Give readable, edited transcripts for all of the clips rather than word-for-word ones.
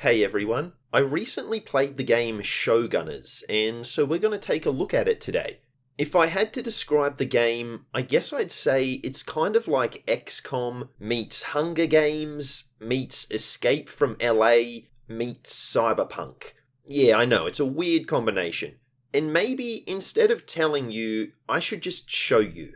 Hey everyone, I recently played the game Showgunners, and so we're going to take a look at it today. If I had to describe the game, I guess I'd say it's kind of like XCOM meets Hunger Games, meets Escape from LA, meets Cyberpunk. Yeah, I know, it's a weird combination. And maybe instead of telling you, I should just show you.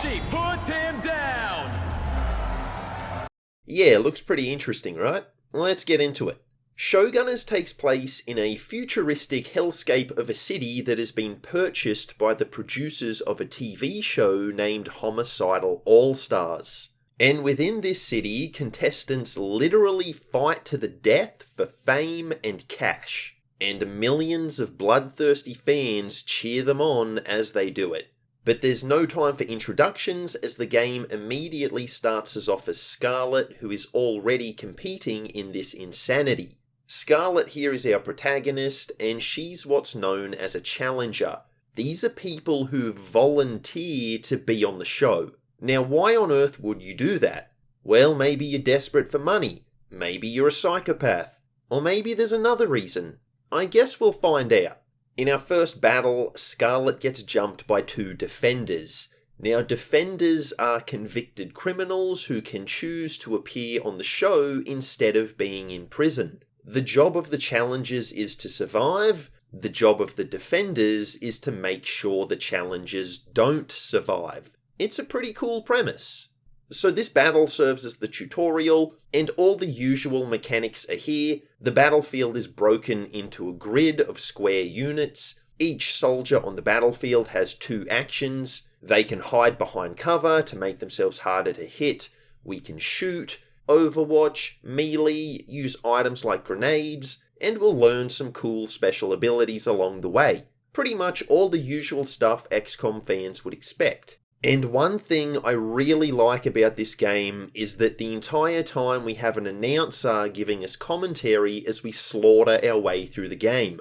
She puts him down! Yeah, looks pretty interesting, right? Let's get into it. Showgunners takes place in a futuristic hellscape of a city that has been purchased by the producers of a TV show named Homicidal All-Stars. And within this city, contestants literally fight to the death for fame and cash. And millions of bloodthirsty fans cheer them on as they do it. But there's no time for introductions as the game immediately starts us off as Scarlet, who is already competing in this insanity. Scarlet here is our protagonist, and she's what's known as a challenger. These are people who volunteer to be on the show. Now, why on earth would you do that? Well, maybe you're desperate for money. Maybe you're a psychopath. Or maybe there's another reason. I guess we'll find out. In our first battle, Scarlet gets jumped by two defenders. Now, defenders are convicted criminals who can choose to appear on the show instead of being in prison. The job of the challengers is to survive. The job of the defenders is to make sure the challengers don't survive. It's a pretty cool premise. So this battle serves as the tutorial, and all the usual mechanics are here. The battlefield is broken into a grid of square units. Each soldier on the battlefield has two actions. They can hide behind cover to make themselves harder to hit. We can shoot, overwatch, melee, use items like grenades, and we'll learn some cool special abilities along the way. Pretty much all the usual stuff XCOM fans would expect. And one thing I really like about this game is that the entire time we have an announcer giving us commentary as we slaughter our way through the game.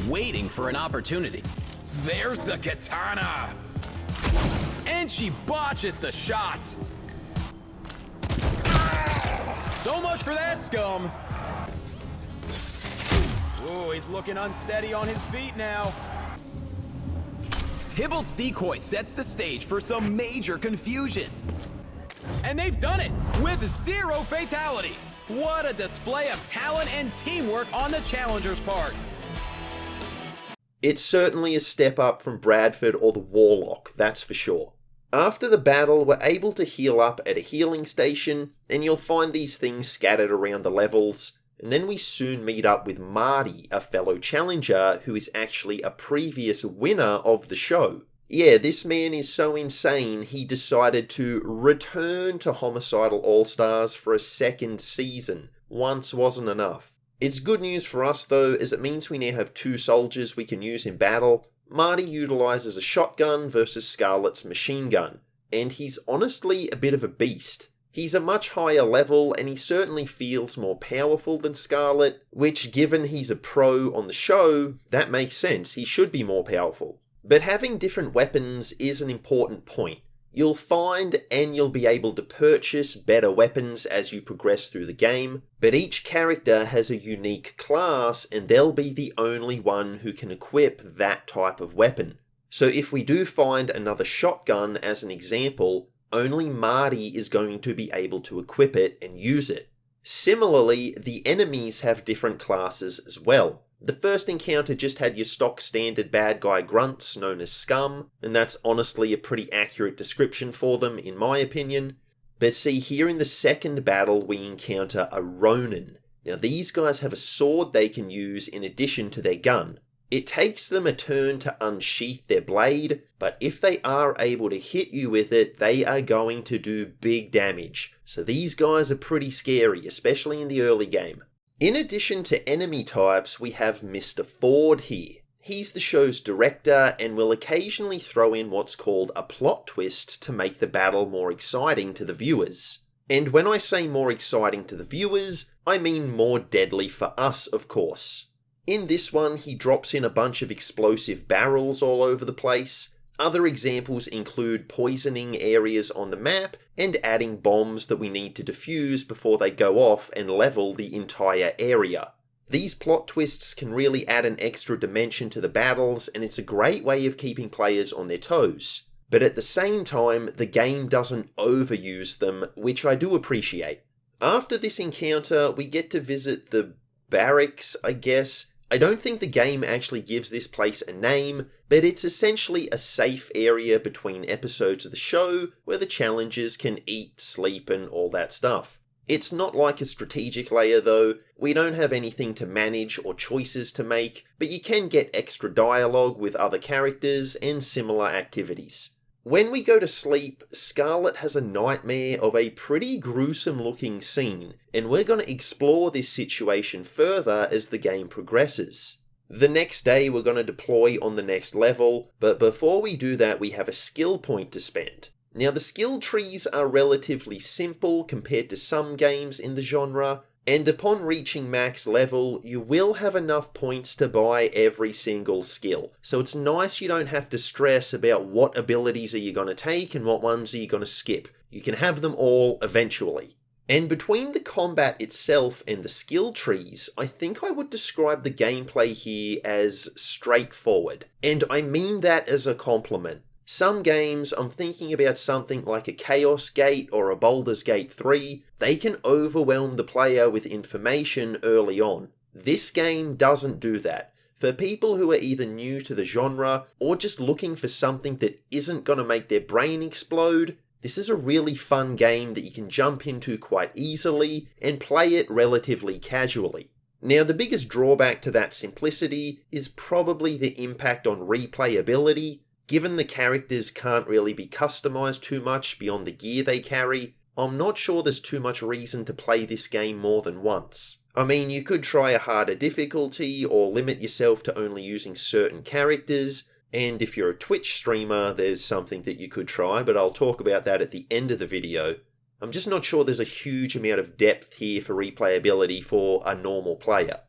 Waiting for an opportunity. There's the katana! And she botches the shots! So much for that scum! Ooh, he's looking unsteady on his feet now. Tybalt's decoy sets the stage for some major confusion. And they've done it with 0 fatalities. What a display of talent and teamwork on the challengers' part. It's certainly a step up from Bradford or the Warlock, that's for sure. After the battle, we're able to heal up at a healing station, and you'll find these things scattered around the levels. And then we soon meet up with Marty, a fellow challenger who is actually a previous winner of the show. Yeah, this man is so insane he decided to return to Homicidal All-Stars for a second season. Once wasn't enough. It's good news for us though, as it means we now have two soldiers we can use in battle. Marty utilizes a shotgun versus Scarlet's machine gun, and he's honestly a bit of a beast. He's a much higher level, and he certainly feels more powerful than Scarlet, which, given he's a pro on the show, that makes sense, he should be more powerful. But having different weapons is an important point. You'll find and you'll be able to purchase better weapons as you progress through the game, but each character has a unique class, and they'll be the only one who can equip that type of weapon. So if we do find another shotgun as an example, only Marty is going to be able to equip it and use it. Similarly, the enemies have different classes as well. The first encounter just had your stock standard bad guy grunts known as scum, and that's honestly a pretty accurate description for them in my opinion. But see, here in the second battle we encounter a Ronin. Now these guys have a sword they can use in addition to their gun. It takes them a turn to unsheath their blade, but if they are able to hit you with it, they are going to do big damage. So these guys are pretty scary, especially in the early game. In addition to enemy types, we have Mr. Ford here. He's the show's director and will occasionally throw in what's called a plot twist to make the battle more exciting to the viewers. And when I say more exciting to the viewers, I mean more deadly for us, of course. In this one, he drops in a bunch of explosive barrels all over the place. Other examples include poisoning areas on the map and adding bombs that we need to defuse before they go off and level the entire area. These plot twists can really add an extra dimension to the battles, and it's a great way of keeping players on their toes. But at the same time, the game doesn't overuse them, which I do appreciate. After this encounter, we get to visit the barracks, I guess. I don't think the game actually gives this place a name, but it's essentially a safe area between episodes of the show where the challengers can eat, sleep, and all that stuff. It's not like a strategic layer though. We don't have anything to manage or choices to make, but you can get extra dialogue with other characters and similar activities. When we go to sleep, Scarlet has a nightmare of a pretty gruesome looking scene, and we're going to explore this situation further as the game progresses. The next day we're going to deploy on the next level, but before we do that we have a skill point to spend. Now the skill trees are relatively simple compared to some games in the genre, and upon reaching max level, you will have enough points to buy every single skill. So it's nice you don't have to stress about what abilities are you going to take and what ones are you going to skip. You can have them all eventually. And between the combat itself and the skill trees, I think I would describe the gameplay here as straightforward. And I mean that as a compliment. Some games, I'm thinking about something like a Chaos Gate or a Baldur's Gate 3, they can overwhelm the player with information early on. This game doesn't do that. For people who are either new to the genre or just looking for something that isn't going to make their brain explode, this is a really fun game that you can jump into quite easily and play it relatively casually. Now the biggest drawback to that simplicity is probably the impact on replayability. Given the characters can't really be customized too much beyond the gear they carry, I'm not sure there's too much reason to play this game more than once. I mean, you could try a harder difficulty or limit yourself to only using certain characters, and if you're a Twitch streamer, there's something that you could try, but I'll talk about that at the end of the video. I'm just not sure there's a huge amount of depth here for replayability for a normal player.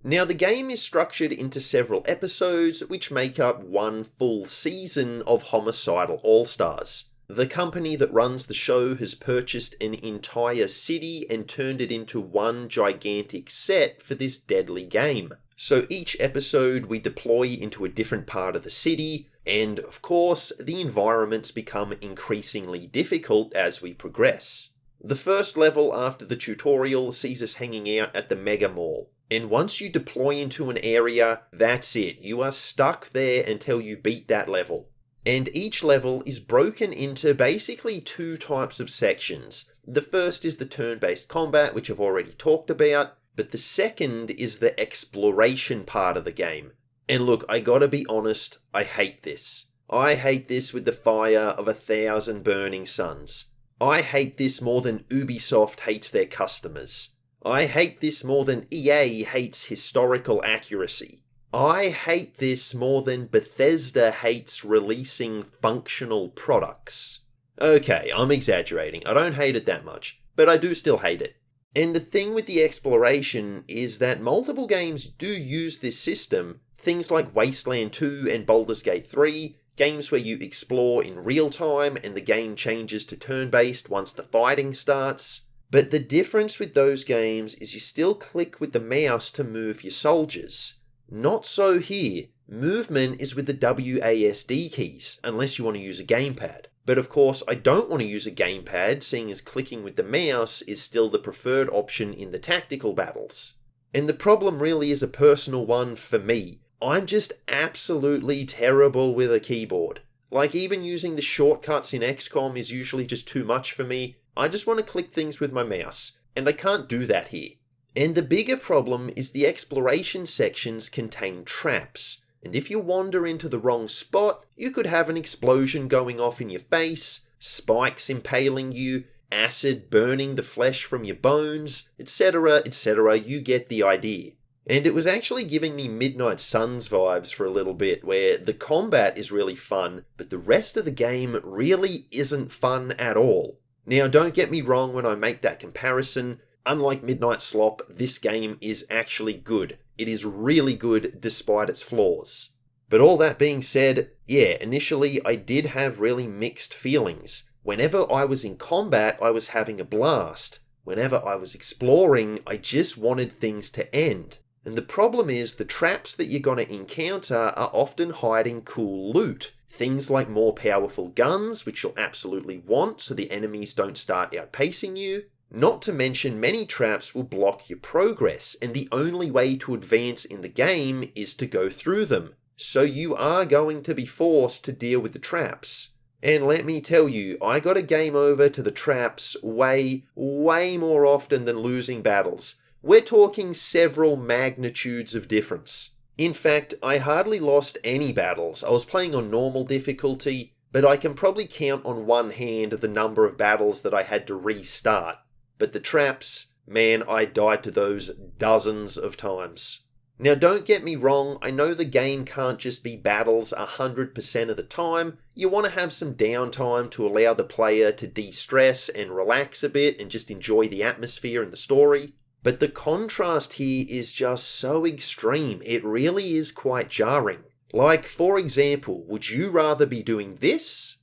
Now the game is structured into several episodes which make up one full season of Homicidal All-Stars. The company that runs the show has purchased an entire city and turned it into one gigantic set for this deadly game. So each episode we deploy into a different part of the city, and of course the environments become increasingly difficult as we progress. The first level after the tutorial sees us hanging out at the Mega Mall. And once you deploy into an area, that's it. You are stuck there until you beat that level. And each level is broken into basically two types of sections. The first is the turn-based combat, which I've already talked about, but the second is the exploration part of the game. And look, I gotta be honest, I hate this. I hate this with the fire of 1,000 burning suns. I hate this more than Ubisoft hates their customers. I hate this more than EA hates historical accuracy. I hate this more than Bethesda hates releasing functional products. Okay, I'm exaggerating. I don't hate it that much, but I do still hate it. And the thing with the exploration is that multiple games do use this system, things like Wasteland 2 and Baldur's Gate 3, games where you explore in real time and the game changes to turn-based once the fighting starts. But the difference with those games is you still click with the mouse to move your soldiers. Not so here. Movement is with the WASD keys, unless you want to use a gamepad. But of course, I don't want to use a gamepad, seeing as clicking with the mouse is still the preferred option in the tactical battles. And the problem really is a personal one for me. I'm just absolutely terrible with a keyboard. Like, even using the shortcuts in XCOM is usually just too much for me. I just want to click things with my mouse, and I can't do that here. And the bigger problem is the exploration sections contain traps, and if you wander into the wrong spot, you could have an explosion going off in your face, spikes impaling you, acid burning the flesh from your bones, etc., etc., you get the idea. And it was actually giving me Midnight Suns vibes for a little bit, where the combat is really fun, but the rest of the game really isn't fun at all. Now, don't get me wrong when I make that comparison. Unlike Midnight Slop, this game is actually good. It is really good despite its flaws. But all that being said, yeah, initially I did have really mixed feelings. Whenever I was in combat, I was having a blast. Whenever I was exploring, I just wanted things to end. And the problem is the traps that you're going to encounter are often hiding cool loot. Things like more powerful guns, which you'll absolutely want so the enemies don't start outpacing you. Not to mention many traps will block your progress, and the only way to advance in the game is to go through them. So you are going to be forced to deal with the traps. And let me tell you, I got a game over to the traps way more often than losing battles. We're talking several magnitudes of difference. In fact, I hardly lost any battles. I was playing on normal difficulty, but I can probably count on one hand the number of battles that I had to restart. But the traps, man, I died to those dozens of times. Now don't get me wrong, I know the game can't just be battles 100% of the time. You want to have some downtime to allow the player to de-stress and relax a bit and just enjoy the atmosphere and the story. But the contrast here is just so extreme, it really is quite jarring. Like, for example, would you rather be doing this?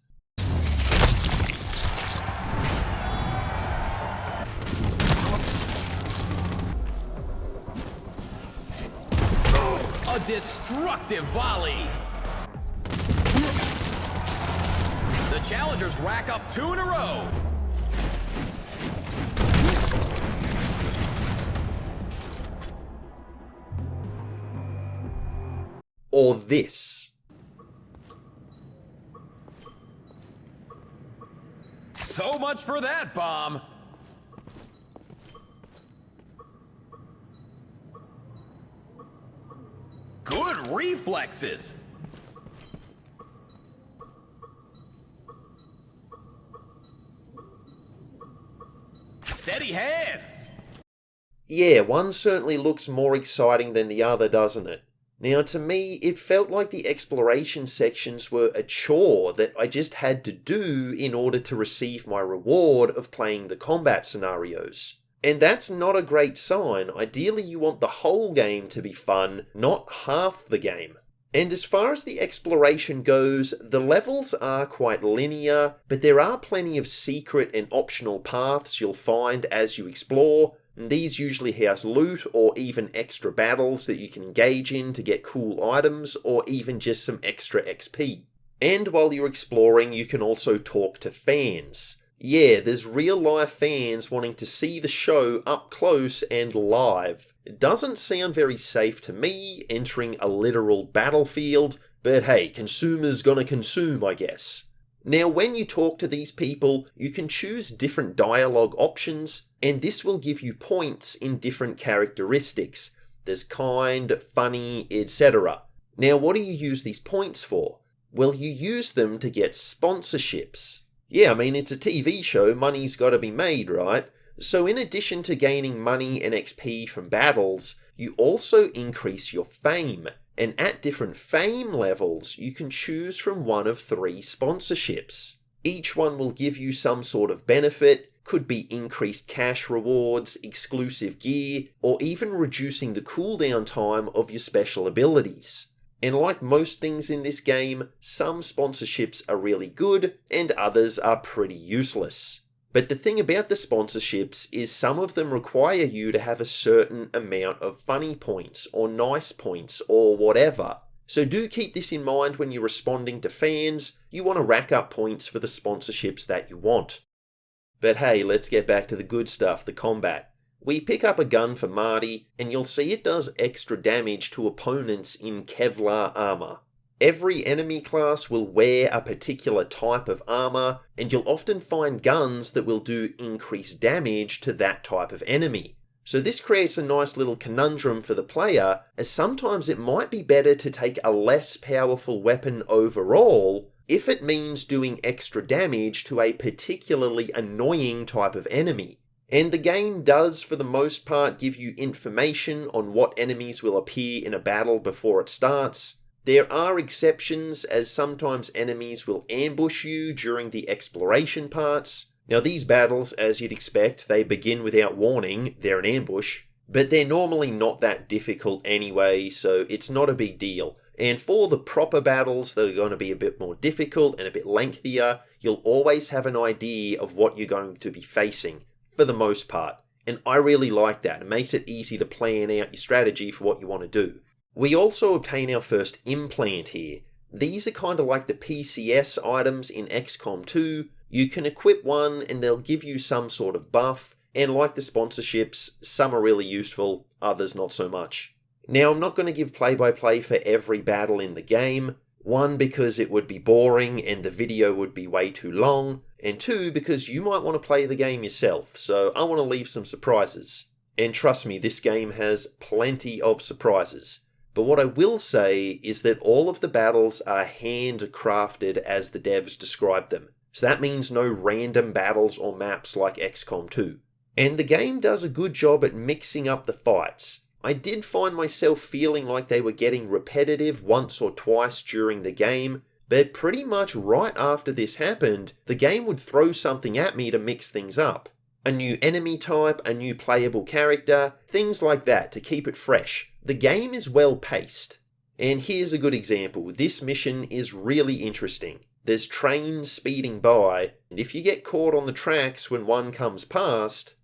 A destructive volley! The challengers rack up 2 in a row! Or this. So much for that bomb! Good reflexes! Steady hands! Yeah, one certainly looks more exciting than the other, doesn't it? Now, to me, it felt like the exploration sections were a chore that I just had to do in order to receive my reward of playing the combat scenarios. And that's not a great sign. Ideally, you want the whole game to be fun, not half the game. And as far as the exploration goes, the levels are quite linear, but there are plenty of secret and optional paths you'll find as you explore. And these usually house loot or even extra battles that you can engage in to get cool items or even just some extra XP. And while you're exploring, you can also talk to fans. Yeah, there's real life fans wanting to see the show up close and live. It doesn't sound very safe to me, entering a literal battlefield, but hey, consumers gonna consume, I guess. Now, when you talk to these people, you can choose different dialogue options, and this will give you points in different characteristics. There's kind, funny, etc. Now, what do you use these points for? Well, you use them to get sponsorships. Yeah, I mean, it's a TV show, money's gotta be made, right? So in addition to gaining money and XP from battles, you also increase your fame. And at different fame levels, you can choose from one of 3 sponsorships. Each one will give you some sort of benefit, could be increased cash rewards, exclusive gear, or even reducing the cooldown time of your special abilities. And like most things in this game, some sponsorships are really good, and others are pretty useless. But the thing about the sponsorships is some of them require you to have a certain amount of funny points, or nice points, or whatever. So do keep this in mind when you're responding to fans. You want to rack up points for the sponsorships that you want. But hey, let's get back to the good stuff, the combat. We pick up a gun for Marty, and you'll see it does extra damage to opponents in Kevlar armor. Every enemy class will wear a particular type of armor, and you'll often find guns that will do increased damage to that type of enemy. So this creates a nice little conundrum for the player, as sometimes it might be better to take a less powerful weapon overall if it means doing extra damage to a particularly annoying type of enemy. And the game does, for the most part, give you information on what enemies will appear in a battle before it starts. There are exceptions, as sometimes enemies will ambush you during the exploration parts. Now these battles, as you'd expect, they begin without warning, they're an ambush, but they're normally not that difficult anyway, so it's not a big deal. And for the proper battles that are going to be a bit more difficult and a bit lengthier, you'll always have an idea of what you're going to be facing, for the most part. And I really like that. It makes it easy to plan out your strategy for what you want to do. We also obtain our first implant here. These are kind of like the PCS items in XCOM 2. You can equip one and they'll give you some sort of buff, and like the sponsorships, some are really useful, others not so much. Now, I'm not going to give play-by-play for every battle in the game. One, because it would be boring and the video would be way too long, and two, because you might want to play the game yourself, so I want to leave some surprises. And trust me, this game has plenty of surprises. But what I will say is that all of the battles are handcrafted as the devs described them. So that means no random battles or maps like XCOM 2. And the game does a good job at mixing up the fights. I did find myself feeling like they were getting repetitive once or twice during the game, but pretty much right after this happened, the game would throw something at me to mix things up. A new enemy type, a new playable character, things like that to keep it fresh. The game is well paced. And here's a good example. This mission is really interesting. There's trains speeding by, and if you get caught on the tracks when one comes past,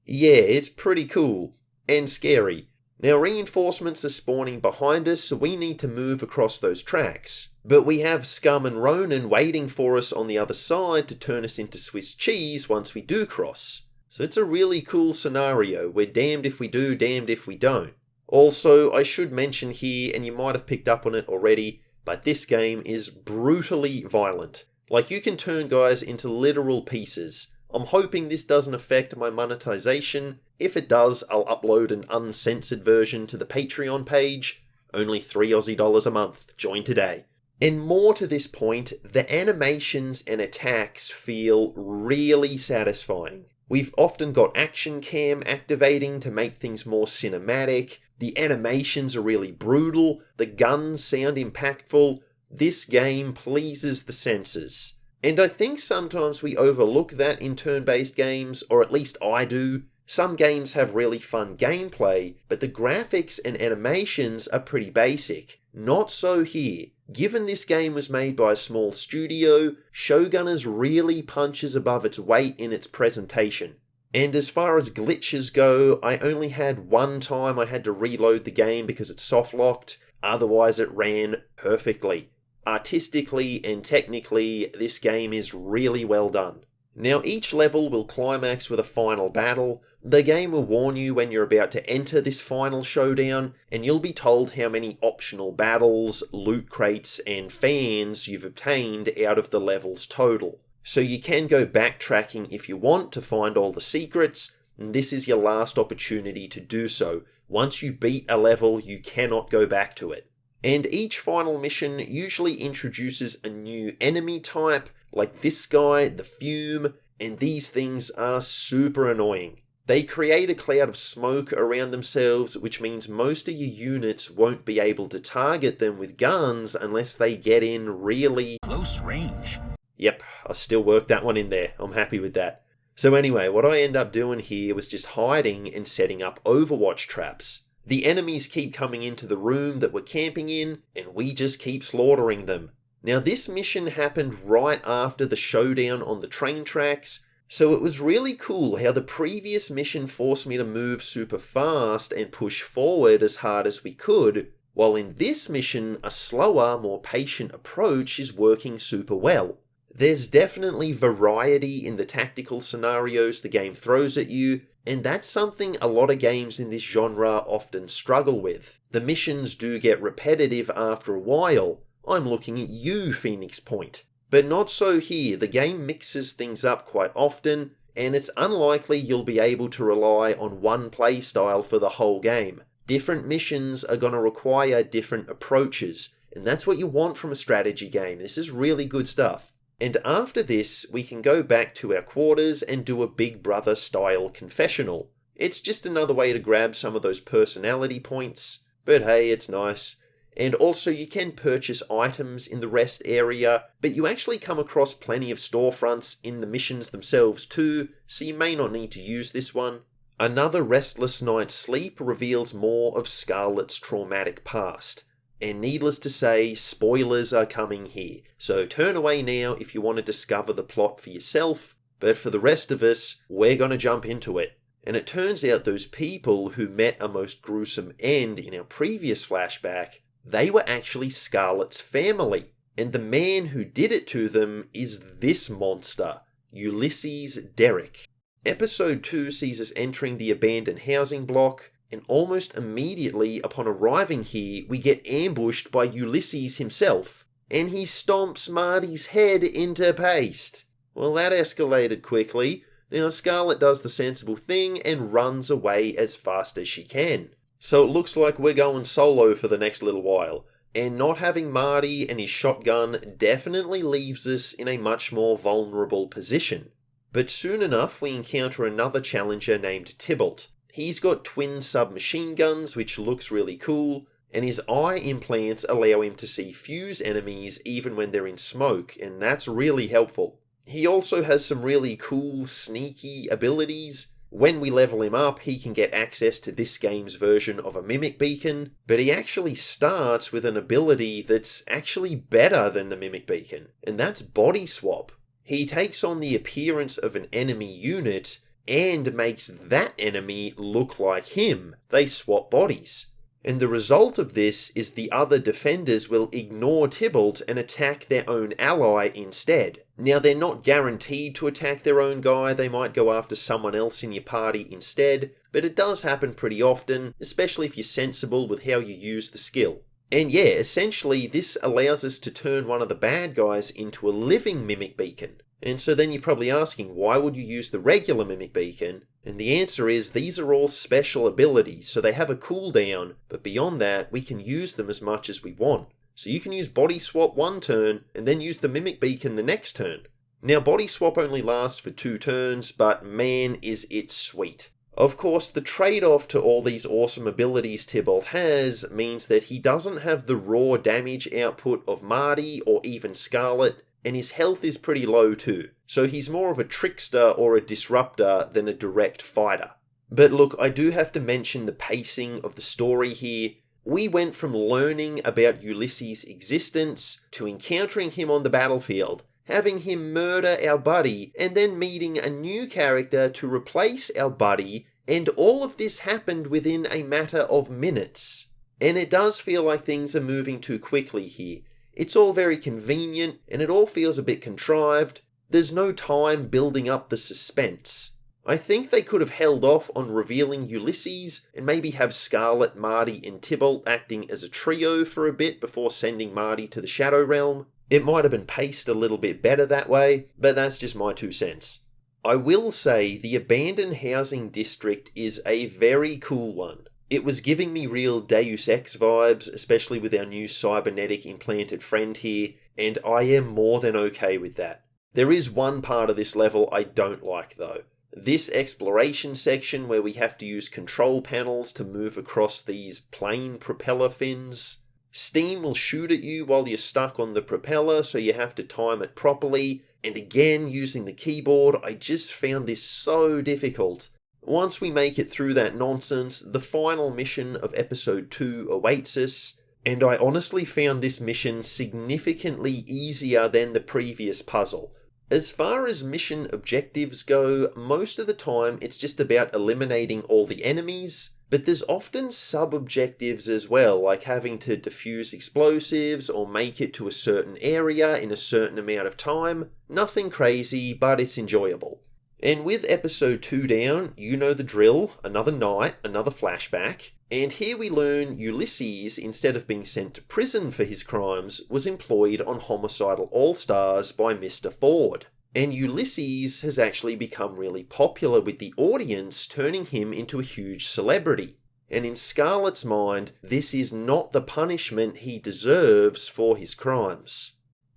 yeah, it's pretty cool. And scary. Now reinforcements are spawning behind us, so we need to move across those tracks. But we have Scum and Ronan waiting for us on the other side to turn us into Swiss cheese once we do cross. So it's a really cool scenario. We're damned if we do, damned if we don't. Also, I should mention here, and you might have picked up on it already, but this game is brutally violent. Like, you can turn guys into literal pieces. I'm hoping this doesn't affect my monetization. If it does, I'll upload an uncensored version to the Patreon page. Only $3 a month. Join today. And more to this point, the animations and attacks feel really satisfying. We've often got action cam activating to make things more cinematic. The animations are really brutal. The guns sound impactful. This game pleases the senses. And I think sometimes we overlook that in turn-based games, or at least I do. Some games have really fun gameplay, but the graphics and animations are pretty basic. Not so here. Given this game was made by a small studio, Showgunners really punches above its weight in its presentation. And as far as glitches go, I only had one time I had to reload the game because it soft-locked, otherwise it ran perfectly. Artistically and technically, this game is really well done. Now each level will climax with a final battle. The game will warn you when you're about to enter this final showdown, and you'll be told how many optional battles, loot crates, and fans you've obtained out of the level's total. So you can go backtracking if you want to find all the secrets, and this is your last opportunity to do so. Once you beat a level, you cannot go back to it. And each final mission usually introduces a new enemy type, like this guy, the Fume, and these things are super annoying. They create a cloud of smoke around themselves, which means most of your units won't be able to target them with guns unless they get in really close range. Yep, I still worked that one in there. I'm happy with that. So anyway, what I ended up doing here was just hiding and setting up Overwatch traps. The enemies keep coming into the room that we're camping in, and we just keep slaughtering them. Now this mission happened right after the showdown on the train tracks, so it was really cool how the previous mission forced me to move super fast and push forward as hard as we could, while in this mission a slower, more patient approach is working super well. There's definitely variety in the tactical scenarios the game throws at you, and that's something a lot of games in this genre often struggle with. The missions do get repetitive after a while. I'm looking at you, Phoenix Point. But not so here. The game mixes things up quite often, and it's unlikely you'll be able to rely on one playstyle for the whole game. Different missions are going to require different approaches, and that's what you want from a strategy game. This is really good stuff. And after this, we can go back to our quarters and do a Big Brother style confessional. It's just another way to grab some of those personality points, but hey, it's nice. And also you can purchase items in the rest area, but you actually come across plenty of storefronts in the missions themselves too, so you may not need to use this one. Another restless night's sleep reveals more of Scarlett's traumatic past. And needless to say, spoilers are coming here, so turn away now if you want to discover the plot for yourself, but for the rest of us, we're gonna jump into it. And it turns out those people who met a most gruesome end in our previous flashback, they were actually Scarlett's family, and the man who did it to them is this monster, Ulysses Derrick. Episode 2 sees us entering the abandoned housing block, and almost immediately upon arriving here, we get ambushed by Ulysses himself, and he stomps Marty's head into paste. Well, that escalated quickly. Now Scarlett does the sensible thing and runs away as fast as she can. So it looks like we're going solo for the next little while, and not having Marty and his shotgun definitely leaves us in a much more vulnerable position. But soon enough we encounter another challenger named Tybalt. He's got twin submachine guns, which looks really cool, and his eye implants allow him to see fuse enemies even when they're in smoke, and that's really helpful. He also has some really cool, sneaky abilities. When we level him up, he can get access to this game's version of a mimic beacon, but he actually starts with an ability that's actually better than the mimic beacon, and that's body swap. He takes on the appearance of an enemy unit and makes that enemy look like him. They swap bodies. And the result of this is the other defenders will ignore Tybalt and attack their own ally instead. Now, they're not guaranteed to attack their own guy, they might go after someone else in your party instead, but it does happen pretty often, especially if you're sensible with how you use the skill. And yeah, essentially this allows us to turn one of the bad guys into a living mimic beacon. And so then you're probably asking, why would you use the regular mimic beacon? And the answer is, these are all special abilities, so they have a cooldown, but beyond that, we can use them as much as we want. So you can use body swap one turn, and then use the mimic beacon the next turn. Now body swap only lasts for 2 turns, but man is it sweet. Of course, the trade-off to all these awesome abilities Tybalt has means that he doesn't have the raw damage output of Marty or even Scarlett, and his health is pretty low too, so he's more of a trickster or a disruptor than a direct fighter. But look, I do have to mention the pacing of the story here. We went from learning about Ulysses' existence to encountering him on the battlefield, having him murder our buddy, and then meeting a new character to replace our buddy, and all of this happened within a matter of minutes. And it does feel like things are moving too quickly here. It's all very convenient, and it all feels a bit contrived. There's no time building up the suspense. I think they could have held off on revealing Ulysses, and maybe have Scarlett, Marty, and Tybalt acting as a trio for a bit before sending Marty to the Shadow Realm. It might have been paced a little bit better that way, but that's just my 2 cents. I will say the abandoned housing district is a very cool one. It was giving me real Deus Ex vibes, especially with our new cybernetic implanted friend here, and I am more than okay with that. There is one part of this level I don't like though. This exploration section where we have to use control panels to move across these plane propeller fins. Steam will shoot at you while you're stuck on the propeller, so you have to time it properly, and again using the keyboard, I just found this so difficult. Once we make it through that nonsense, the final mission of episode 2 awaits us, and I honestly found this mission significantly easier than the previous puzzle. As far as mission objectives go, most of the time it's just about eliminating all the enemies, but there's often sub-objectives as well, like having to defuse explosives or make it to a certain area in a certain amount of time. Nothing crazy, but it's enjoyable. And with episode 2 down, you know the drill, another night, another flashback, and here we learn Ulysses, instead of being sent to prison for his crimes, was employed on Homicidal All-Stars by Mr. Ford. And Ulysses has actually become really popular with the audience, turning him into a huge celebrity. and in Scarlet's mind, this is not the punishment he deserves for his crimes.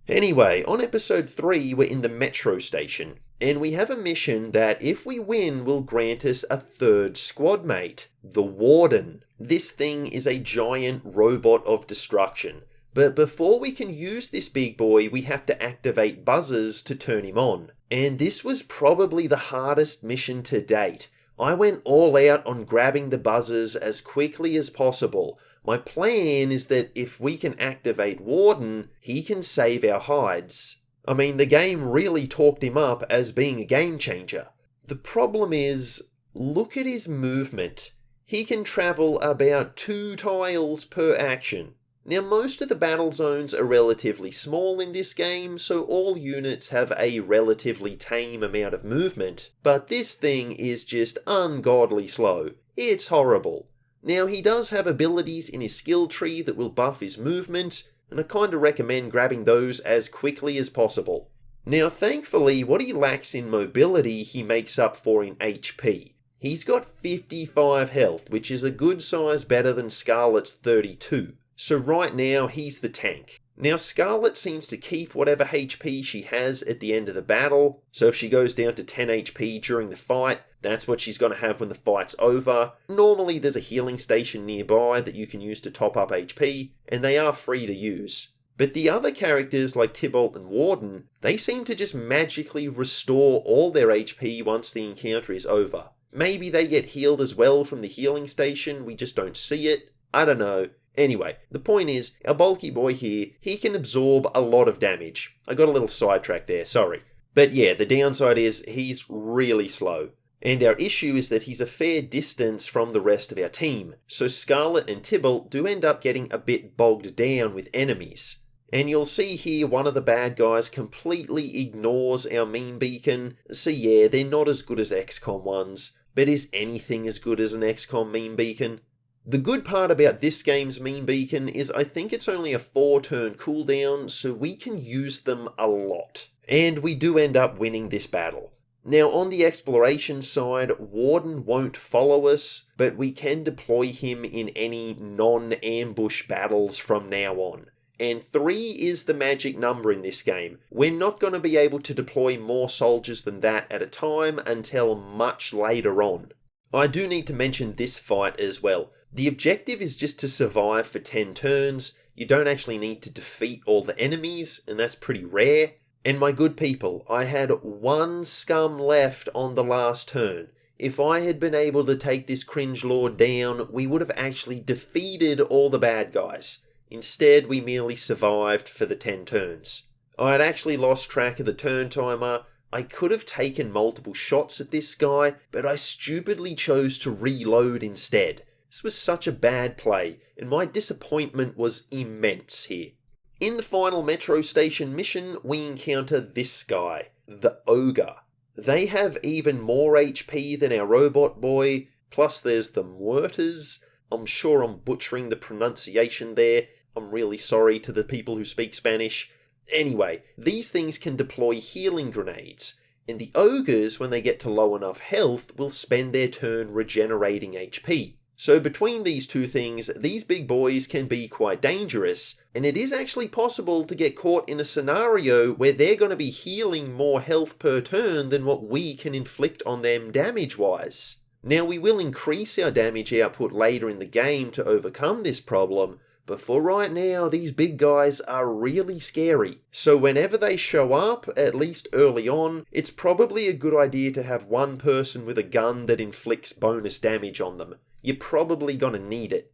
Anyway, on episode 3, we're in the metro station, and we have a mission that, if we win, will grant us a third squad mate, the Warden. This thing is a giant robot of destruction, but before we can use this big boy, we have to activate buzzers to turn him on. And this was probably the hardest mission to date. I went all out on grabbing the buzzers as quickly as possible. My plan is that if we can activate Warden, he can save our hides. I mean, the game really talked him up as being a game changer. The problem is, look at his movement. He can travel about 2 tiles per action. Now, most of the battle zones are relatively small in this game, so all units have a relatively tame amount of movement, but this thing is just ungodly slow. It's horrible. Now, he does have abilities in his skill tree that will buff his movement, and I kinda recommend grabbing those as quickly as possible. Now, thankfully, what he lacks in mobility, he makes up for in HP. He's got 55 health, which is a good size better than Scarlet's 32. So right now, he's the tank. Now, Scarlet seems to keep whatever HP she has at the end of the battle, so if she goes down to 10 HP during the fight, that's what she's going to have when the fight's over. Normally, there's a healing station nearby that you can use to top up HP, and they are free to use. But the other characters like Tybalt and Warden, they seem to just magically restore all their HP once the encounter is over. Maybe they get healed as well from the healing station, we just don't see it. I don't know. Anyway, the point is, our bulky boy here, he can absorb a lot of damage. I got a little sidetracked there, sorry. But yeah, the downside is he's really slow. And our issue is that he's a fair distance from the rest of our team, so Scarlet and Tybalt do end up getting a bit bogged down with enemies. And you'll see here one of the bad guys completely ignores our meme beacon, so yeah, they're not as good as XCOM ones, but is anything as good as an XCOM meme beacon? The good part about this game's meme beacon is I think it's only a 4-turn cooldown, so we can use them a lot. And we do end up winning this battle. Now, on the exploration side, Warden won't follow us, but we can deploy him in any non-ambush battles from now on. And 3 is the magic number in this game. We're not going to be able to deploy more soldiers than that at a time until much later on. I do need to mention this fight as well. The objective is just to survive for 10 turns. You don't actually need to defeat all the enemies, and that's pretty rare. And my good people, I had 1 scum left on the last turn. If I had been able to take this cringe lord down, we would have actually defeated all the bad guys. Instead, we merely survived for the 10 turns. I had actually lost track of the turn timer. I could have taken multiple shots at this guy, but I stupidly chose to reload instead. This was such a bad play, and my disappointment was immense here. In the final metro station mission, we encounter this guy, the Ogre. They have even more HP than our robot boy, plus there's the Muertas. I'm sure I'm butchering the pronunciation there. I'm really sorry to the people who speak Spanish. Anyway, these things can deploy healing grenades, and the Ogres, when they get to low enough health, will spend their turn regenerating HP. So between these two things, these big boys can be quite dangerous, and it is actually possible to get caught in a scenario where they're going to be healing more health per turn than what we can inflict on them damage-wise. Now, we will increase our damage output later in the game to overcome this problem, but for right now, these big guys are really scary. So whenever they show up, at least early on, it's probably a good idea to have one person with a gun that inflicts bonus damage on them. You're probably gonna need it.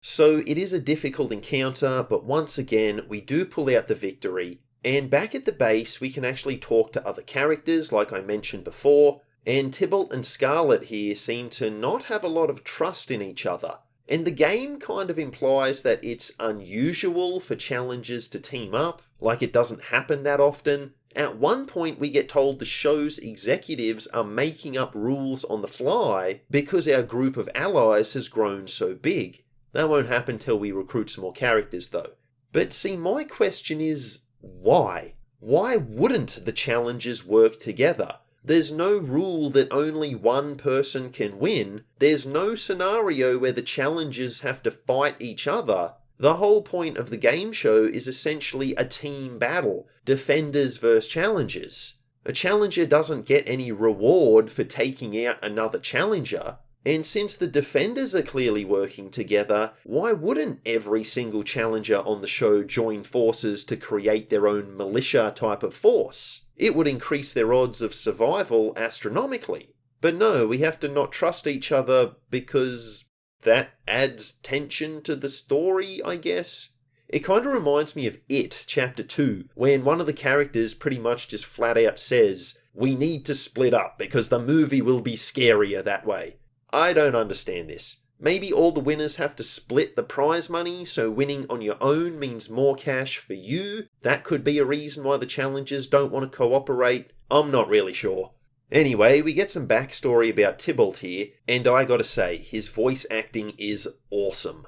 So it is a difficult encounter, but once again, we do pull out the victory. And back at the base, we can actually talk to other characters, like I mentioned before, and Tybalt and Scarlet here seem to not have a lot of trust in each other. And the game kind of implies that it's unusual for challengers to team up, like it doesn't happen that often. At one point we get told the show's executives are making up rules on the fly because our group of allies has grown so big. That won't happen till we recruit some more characters though. But see, my question is, why? Why wouldn't the challengers work together? There's no rule that only one person can win. There's no scenario where the challengers have to fight each other. The whole point of the game show is essentially a team battle, defenders versus challengers. A challenger doesn't get any reward for taking out another challenger. And since the defenders are clearly working together, why wouldn't every single challenger on the show join forces to create their own militia type of force? It would increase their odds of survival astronomically. But no, we have to not trust each other because that adds tension to the story, I guess. It kind of reminds me of It, Chapter 2, when one of the characters pretty much just flat out says, "We need to split up because the movie will be scarier that way." I don't understand this. Maybe all the winners have to split the prize money, so winning on your own means more cash for you? That could be a reason why the challengers don't want to cooperate. I'm not really sure. Anyway, we get some backstory about Tybalt here, and I gotta say, his voice acting is awesome.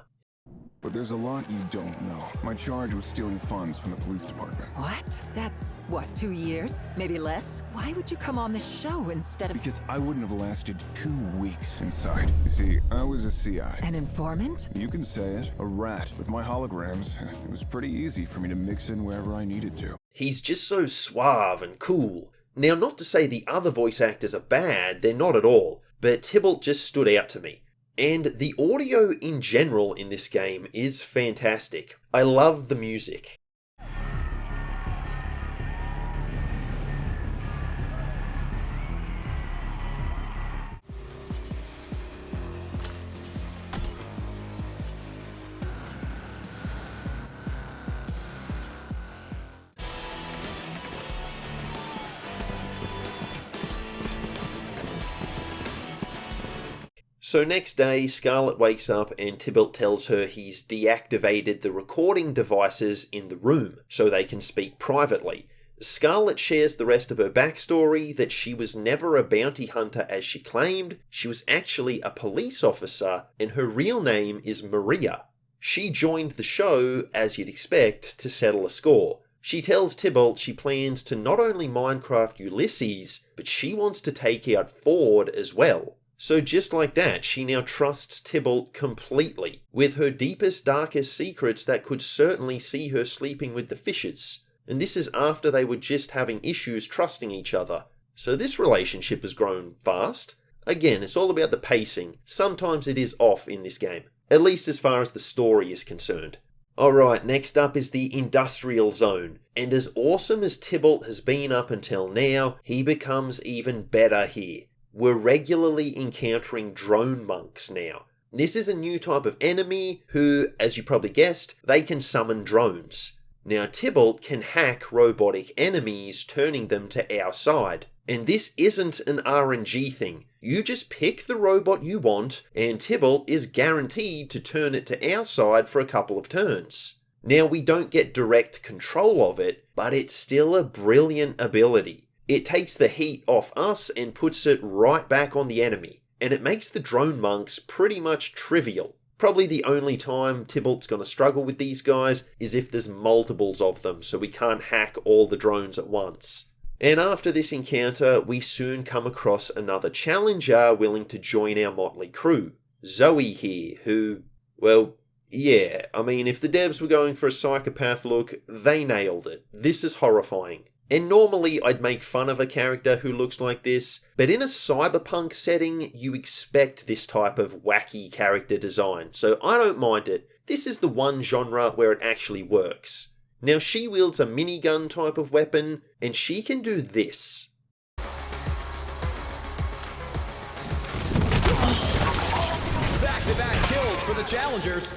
But there's a lot you don't know. My charge was stealing funds from the police department. What? That's, what, 2 years? Maybe less? Why would you come on this show instead of... Because I wouldn't have lasted 2 weeks inside. You see, I was a CI. An informant? You can say it. A rat. With my holograms, it was pretty easy for me to mix in wherever I needed to. He's just so suave and cool. Now, not to say the other voice actors are bad, they're not at all, but Tybalt just stood out to me. And the audio in general in this game is fantastic. I love the music. So next day, Scarlet wakes up and Tybalt tells her he's deactivated the recording devices in the room so they can speak privately. Scarlet shares the rest of her backstory, that she was never a bounty hunter as she claimed, she was actually a police officer, and her real name is Maria. She joined the show, as you'd expect, to settle a score. She tells Tybalt she plans to not only Minecraft Ulysses, but she wants to take out Ford as well. So just like that, she now trusts Tybalt completely, with her deepest, darkest secrets that could certainly see her sleeping with the fishes. And this is after they were just having issues trusting each other. So this relationship has grown fast. Again, it's all about the pacing. Sometimes it is off in this game, at least as far as the story is concerned. Alright, next up is the Industrial Zone. And as awesome as Tybalt has been up until now, he becomes even better here. We're regularly encountering drone monks now. This is a new type of enemy who, as you probably guessed, they can summon drones. Now Tybalt can hack robotic enemies, turning them to our side. And this isn't an RNG thing. You just pick the robot you want, and Tybalt is guaranteed to turn it to our side for a couple of turns. Now we don't get direct control of it, but it's still a brilliant ability. It takes the heat off us and puts it right back on the enemy, and it makes the drone monks pretty much trivial. Probably the only time Tybalt's going to struggle with these guys is if there's multiples of them, so we can't hack all the drones at once. And after this encounter, we soon come across another challenger willing to join our motley crew. Zoe here, who, well, yeah, I mean, if the devs were going for a psychopath look, they nailed it. This is horrifying. And normally I'd make fun of a character who looks like this, but in a cyberpunk setting, you expect this type of wacky character design, so I don't mind it. This is the one genre where it actually works. Now she wields a minigun type of weapon, and she can do this. Back-to-back kills for the challengers.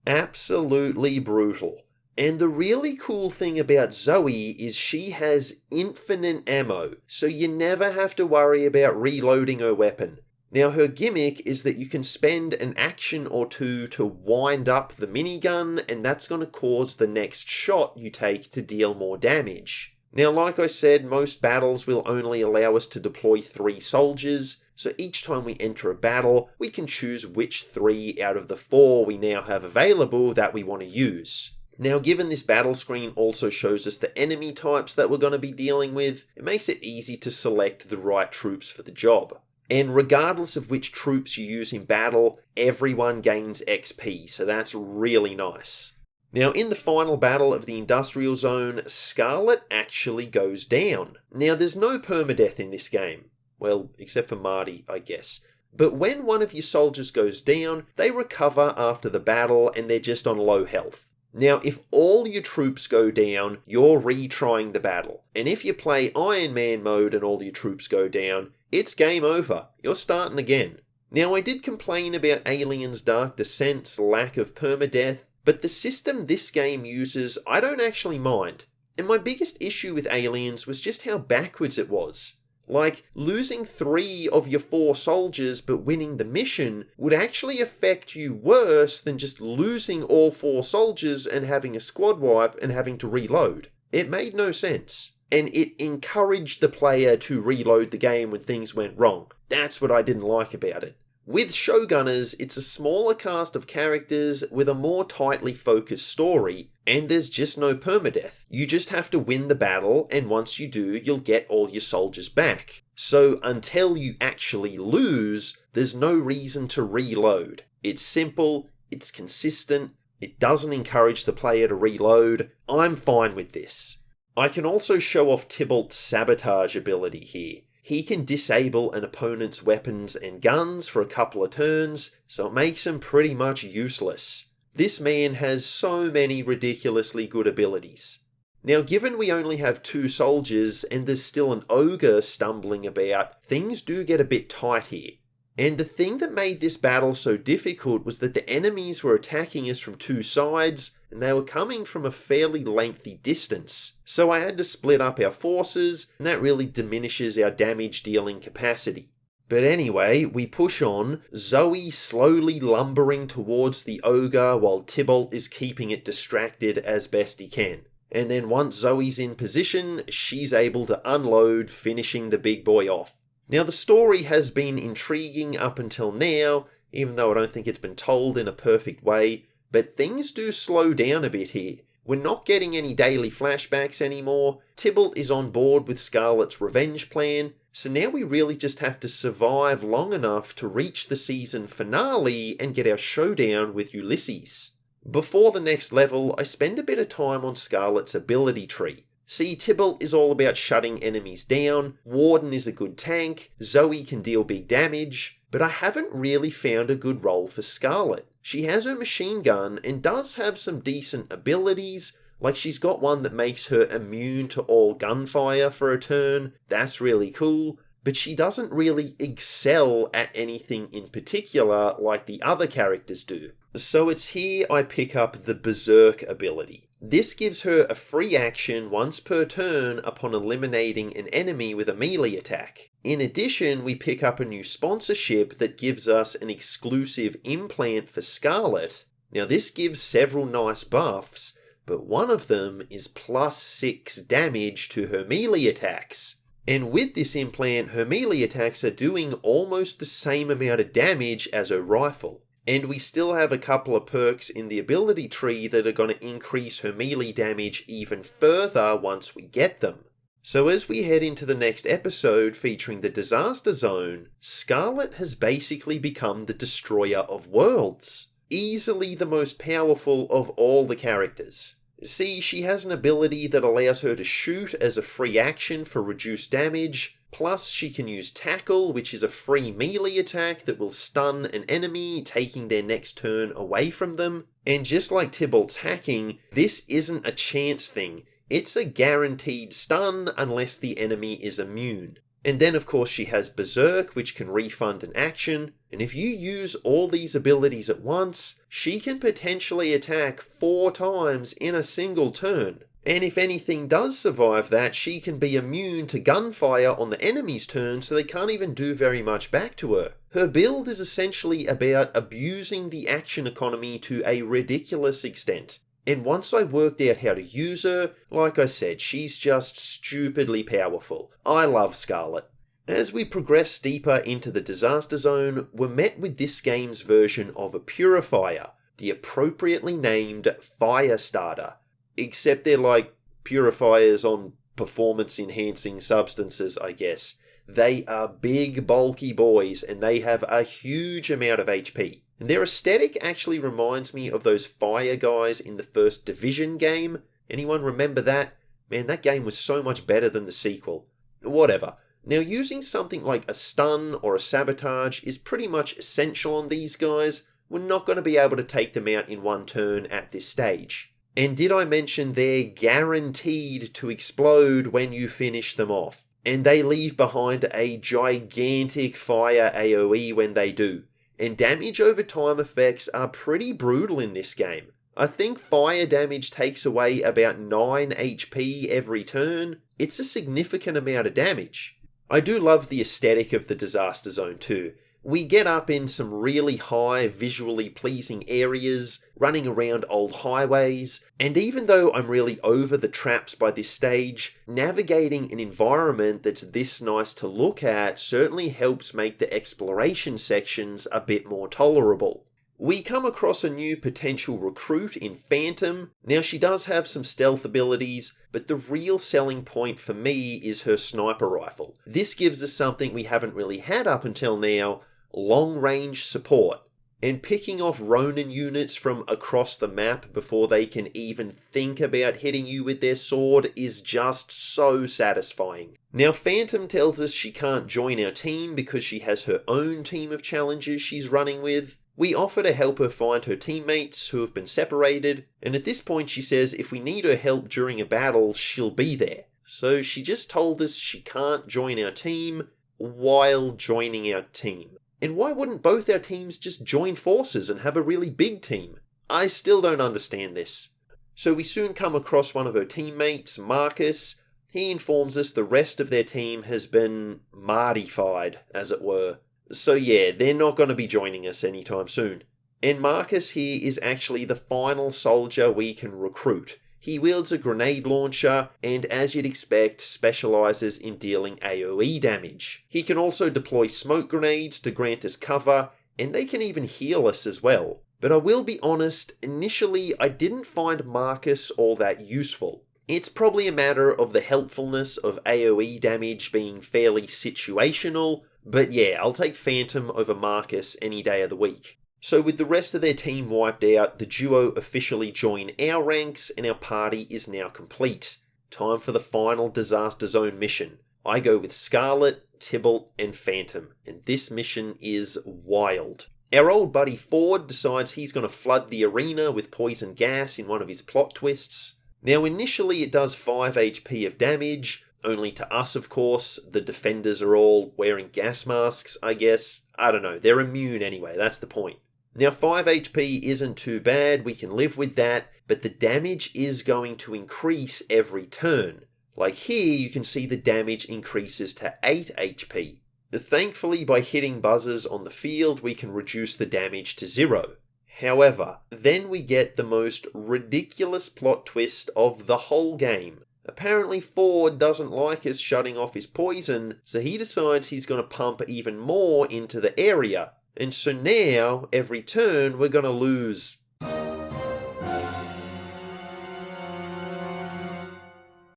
Absolutely brutal. And the really cool thing about Zoe is she has infinite ammo, so you never have to worry about reloading her weapon. Now her gimmick is that you can spend an action or two to wind up the minigun, and that's going to cause the next shot you take to deal more damage. Now like I said, most battles will only allow us to deploy 3 soldiers, so each time we enter a battle, we can choose which 3 out of the 4 we now have available that we want to use. Now, given this battle screen also shows us the enemy types that we're going to be dealing with, it makes it easy to select the right troops for the job. And regardless of which troops you use in battle, everyone gains XP, so that's really nice. Now, in the final battle of the Industrial Zone, Scarlet actually goes down. Now, there's no permadeath in this game. Well, except for Marty, I guess. But when one of your soldiers goes down, they recover after the battle and they're just on low health. Now, if all your troops go down, you're retrying the battle. And if you play Iron Man mode and all your troops go down, it's game over. You're starting again. Now, I did complain about Aliens Dark Descent's lack of permadeath, but the system this game uses, I don't actually mind. And my biggest issue with Aliens was just how backwards it was. Like, losing 3 of your 4 soldiers but winning the mission would actually affect you worse than just losing all 4 soldiers and having a squad wipe and having to reload. It made no sense. And it encouraged the player to reload the game when things went wrong. That's what I didn't like about it. With Showgunners, it's a smaller cast of characters with a more tightly focused story, and there's just no permadeath. You just have to win the battle, and once you do, you'll get all your soldiers back. So until you actually lose, there's no reason to reload. It's simple, it's consistent, it doesn't encourage the player to reload. I'm fine with this. I can also show off Tybalt's sabotage ability here. He can disable an opponent's weapons and guns for a couple of turns, so it makes him pretty much useless. This man has so many ridiculously good abilities. Now, given we only have 2 soldiers and there's still an ogre stumbling about, things do get a bit tight here. And the thing that made this battle so difficult was that the enemies were attacking us from 2 sides, and they were coming from a fairly lengthy distance. So I had to split up our forces, and that really diminishes our damage dealing capacity. But anyway, we push on, Zoe slowly lumbering towards the ogre while Tybalt is keeping it distracted as best he can. And then once Zoe's in position, she's able to unload, finishing the big boy off. Now, the story has been intriguing up until now, even though I don't think it's been told in a perfect way, but things do slow down a bit here. We're not getting any daily flashbacks anymore, Tybalt is on board with Scarlet's revenge plan, so now we really just have to survive long enough to reach the season finale and get our showdown with Ulysses. Before the next level, I spend a bit of time on Scarlet's ability tree. See, Tybalt is all about shutting enemies down, Warden is a good tank, Zoe can deal big damage, but I haven't really found a good role for Scarlet. She has her machine gun and does have some decent abilities, like she's got one that makes her immune to all gunfire for a turn, that's really cool, but she doesn't really excel at anything in particular like the other characters do. So it's here I pick up the Berserk ability. This gives her a free action once per turn upon eliminating an enemy with a melee attack. In addition, we pick up a new sponsorship that gives us an exclusive implant for Scarlet. Now this gives several nice buffs, but one of them is +6 damage to her melee attacks. And with this implant, her melee attacks are doing almost the same amount of damage as her rifle. And we still have a couple of perks in the ability tree that are going to increase her melee damage even further once we get them. So as we head into the next episode featuring the Disaster Zone, Scarlet has basically become the destroyer of worlds. Easily the most powerful of all the characters. See, she has an ability that allows her to shoot as a free action for reduced damage, plus she can use Tackle, which is a free melee attack that will stun an enemy, taking their next turn away from them. And just like Tybalt's hacking, this isn't a chance thing, it's a guaranteed stun unless the enemy is immune. And then of course she has Berserk, which can refund an action, and if you use all these abilities at once, she can potentially attack 4 times in a single turn. And if anything does survive that, she can be immune to gunfire on the enemy's turn, so they can't even do very much back to her. Her build is essentially about abusing the action economy to a ridiculous extent. And once I worked out how to use her, like I said, she's just stupidly powerful. I love Scarlet. As we progress deeper into the Disaster Zone, we're met with this game's version of a Purifier. the appropriately named Fire Starter. Except they're like purifiers on performance-enhancing substances, I guess. They are big, bulky boys, and they have a huge amount of HP. And their aesthetic actually reminds me of those fire guys in the first Division game. Anyone remember that? Man, that game was so much better than the sequel. Whatever. Now, using something like a stun or a sabotage is pretty much essential on these guys. We're not going to be able to take them out in one turn at this stage. And did I mention they're guaranteed to explode when you finish them off? And they leave behind a gigantic fire AoE when they do. And damage over time effects are pretty brutal in this game. I think fire damage takes away about 9 HP every turn. It's a significant amount of damage. I do love the aesthetic of the Disaster Zone too. We get up in some really high, visually pleasing areas, running around old highways, and even though I'm really over the traps by this stage, navigating an environment that's this nice to look at certainly helps make the exploration sections a bit more tolerable. We come across a new potential recruit in Phantom. Now, she does have some stealth abilities, but the real selling point for me is her sniper rifle. This gives us something we haven't really had up until now, long-range support. And picking off Ronin units from across the map before they can even think about hitting you with their sword is just so satisfying. Now, Phantom tells us she can't join our team because she has her own team of challengers she's running with. We offer to help her find her teammates who have been separated, and at this point she says if we need her help during a battle, she'll be there. So she just told us she can't join our team while joining our team. And why wouldn't both our teams just join forces and have a really big team? I still don't understand this. So we soon come across one of her teammates, Marcus. He informs us the rest of their team has been Martified, as it were. So yeah, they're not going to be joining us anytime soon. And Marcus here is actually the final soldier we can recruit. He wields a grenade launcher and, as you'd expect, specializes in dealing AoE damage. He can also deploy smoke grenades to grant us cover, and they can even heal us as well. But I will be honest, initially I didn't find Marcus all that useful. It's probably a matter of the helpfulness of AoE damage being fairly situational, but yeah, I'll take Phantom over Marcus any day of the week. So with the rest of their team wiped out, the duo officially join our ranks and our party is now complete. Time for the final Disaster Zone mission. I go with Scarlet, Tybalt and Phantom, and this mission is wild. Our old buddy Ford decides he's going to flood the arena with poison gas in one of his plot twists. Now initially it does 5 HP of damage, only to us of course. The defenders are all wearing gas masks, I guess. I don't know, they're immune anyway, that's the point. Now 5 HP isn't too bad, we can live with that, but the damage is going to increase every turn. Like here you can see the damage increases to 8 HP. Thankfully by hitting buzzers on the field we can reduce the damage to 0. However, then we get the most ridiculous plot twist of the whole game. Apparently Ford doesn't like us shutting off his poison, so he decides he's going to pump even more into the area. And so now, every turn, we're going to lose...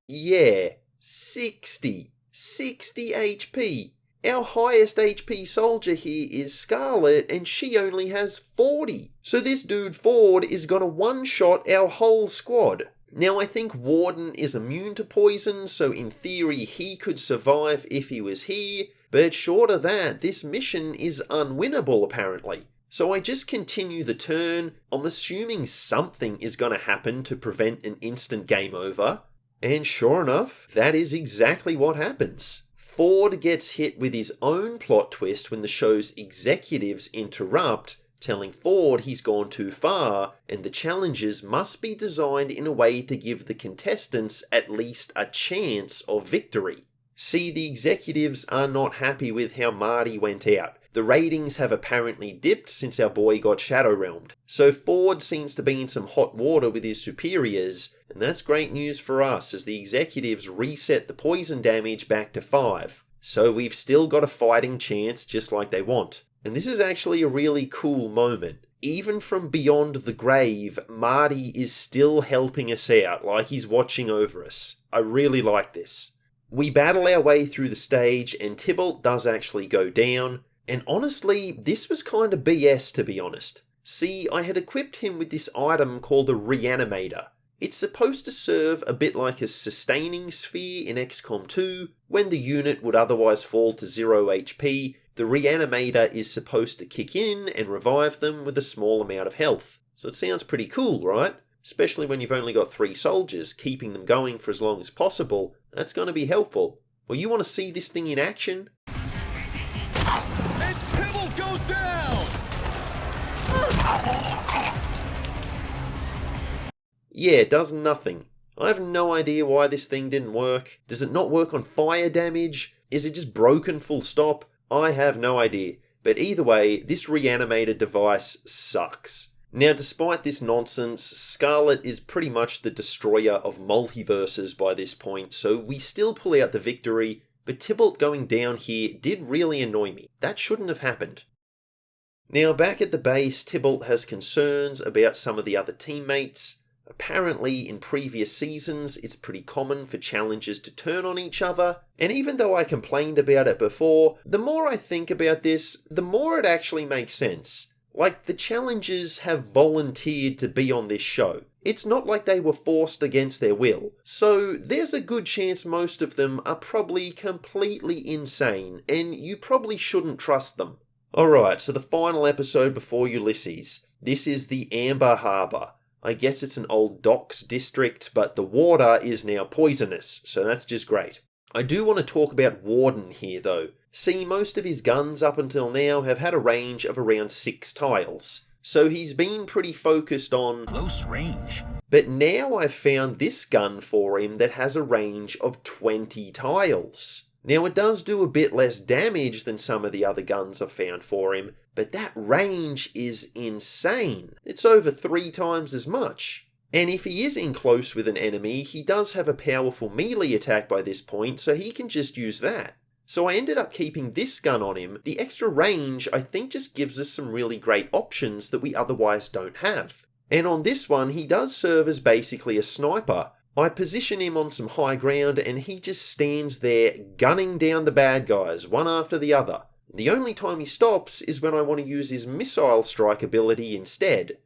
yeah, 60 HP. Our highest HP soldier here is Scarlet, and she only has 40. So this dude Ford is going to one-shot our whole squad. Now I think Warden is immune to poison, so in theory he could survive if he was here, but short of that, this mission is unwinnable apparently. So I just continue the turn. I'm assuming something is going to happen to prevent an instant game over. And sure enough, that is exactly what happens. Ford gets hit with his own plot twist when the show's executives interrupt, telling Ford he's gone too far, and the challenges must be designed in a way to give the contestants at least a chance of victory. See, the executives are not happy with how Marty went out. The ratings have apparently dipped since our boy got Shadow Realmed. So Ford seems to be in some hot water with his superiors, and that's great news for us as the executives reset the poison damage back to 5. So we've still got a fighting chance just like they want. And this is actually a really cool moment. even from beyond the grave, Marty is still helping us out, like he's watching over us. I really like this. We battle our way through the stage, and Tybalt does actually go down, and honestly, this was kind of BS to be honest. See, I had equipped him with this item called a Reanimator. It's supposed to serve a bit like a sustaining sphere in XCOM 2. When the unit would otherwise fall to 0 HP, the Reanimator is supposed to kick in and revive them with a small amount of health. So it sounds pretty cool, right? Especially when you've only got 3 soldiers, keeping them going for as long as possible. That's going to be helpful. Well, you want to see this thing in action? And Tybalt goes down! Yeah, it does nothing. I have no idea why this thing didn't work. Does it not work on fire damage? Is it just broken full stop? I have no idea. But either way, this reanimated device sucks. Now, despite this nonsense, Scarlet is pretty much the destroyer of multiverses by this point, so we still pull out the victory, but Tybalt going down here did really annoy me. That shouldn't have happened. Now, back at the base, Tybalt has concerns about some of the other teammates. Apparently, in previous seasons, it's pretty common for challengers to turn on each other, and even though I complained about it before, the more I think about this, the more it actually makes sense. Like, the challengers have volunteered to be on this show. It's not like they were forced against their will. So, there's a good chance most of them are probably completely insane, and you probably shouldn't trust them. Alright, so the final episode before Ulysses. This is the Amber Harbour. I guess it's an old docks district, but the water is now poisonous, so that's just great. I do want to talk about Warden here though. See, most of his guns up until now have had a range of around 6 tiles, so he's been pretty focused on Close range. But now I've found this gun for him that has a range of 20 tiles. Now it does do a bit less damage than some of the other guns I've found for him, but that range is insane. It's over 3 times as much. And if he is in close with an enemy, he does have a powerful melee attack by this point, so he can just use that. So I ended up keeping this gun on him. The extra range I think just gives us some really great options that we otherwise don't have. And on this one, he does serve as basically a sniper. I position him on some high ground and he just stands there gunning down the bad guys, one after the other. The only time he stops is when I want to use his missile strike ability instead.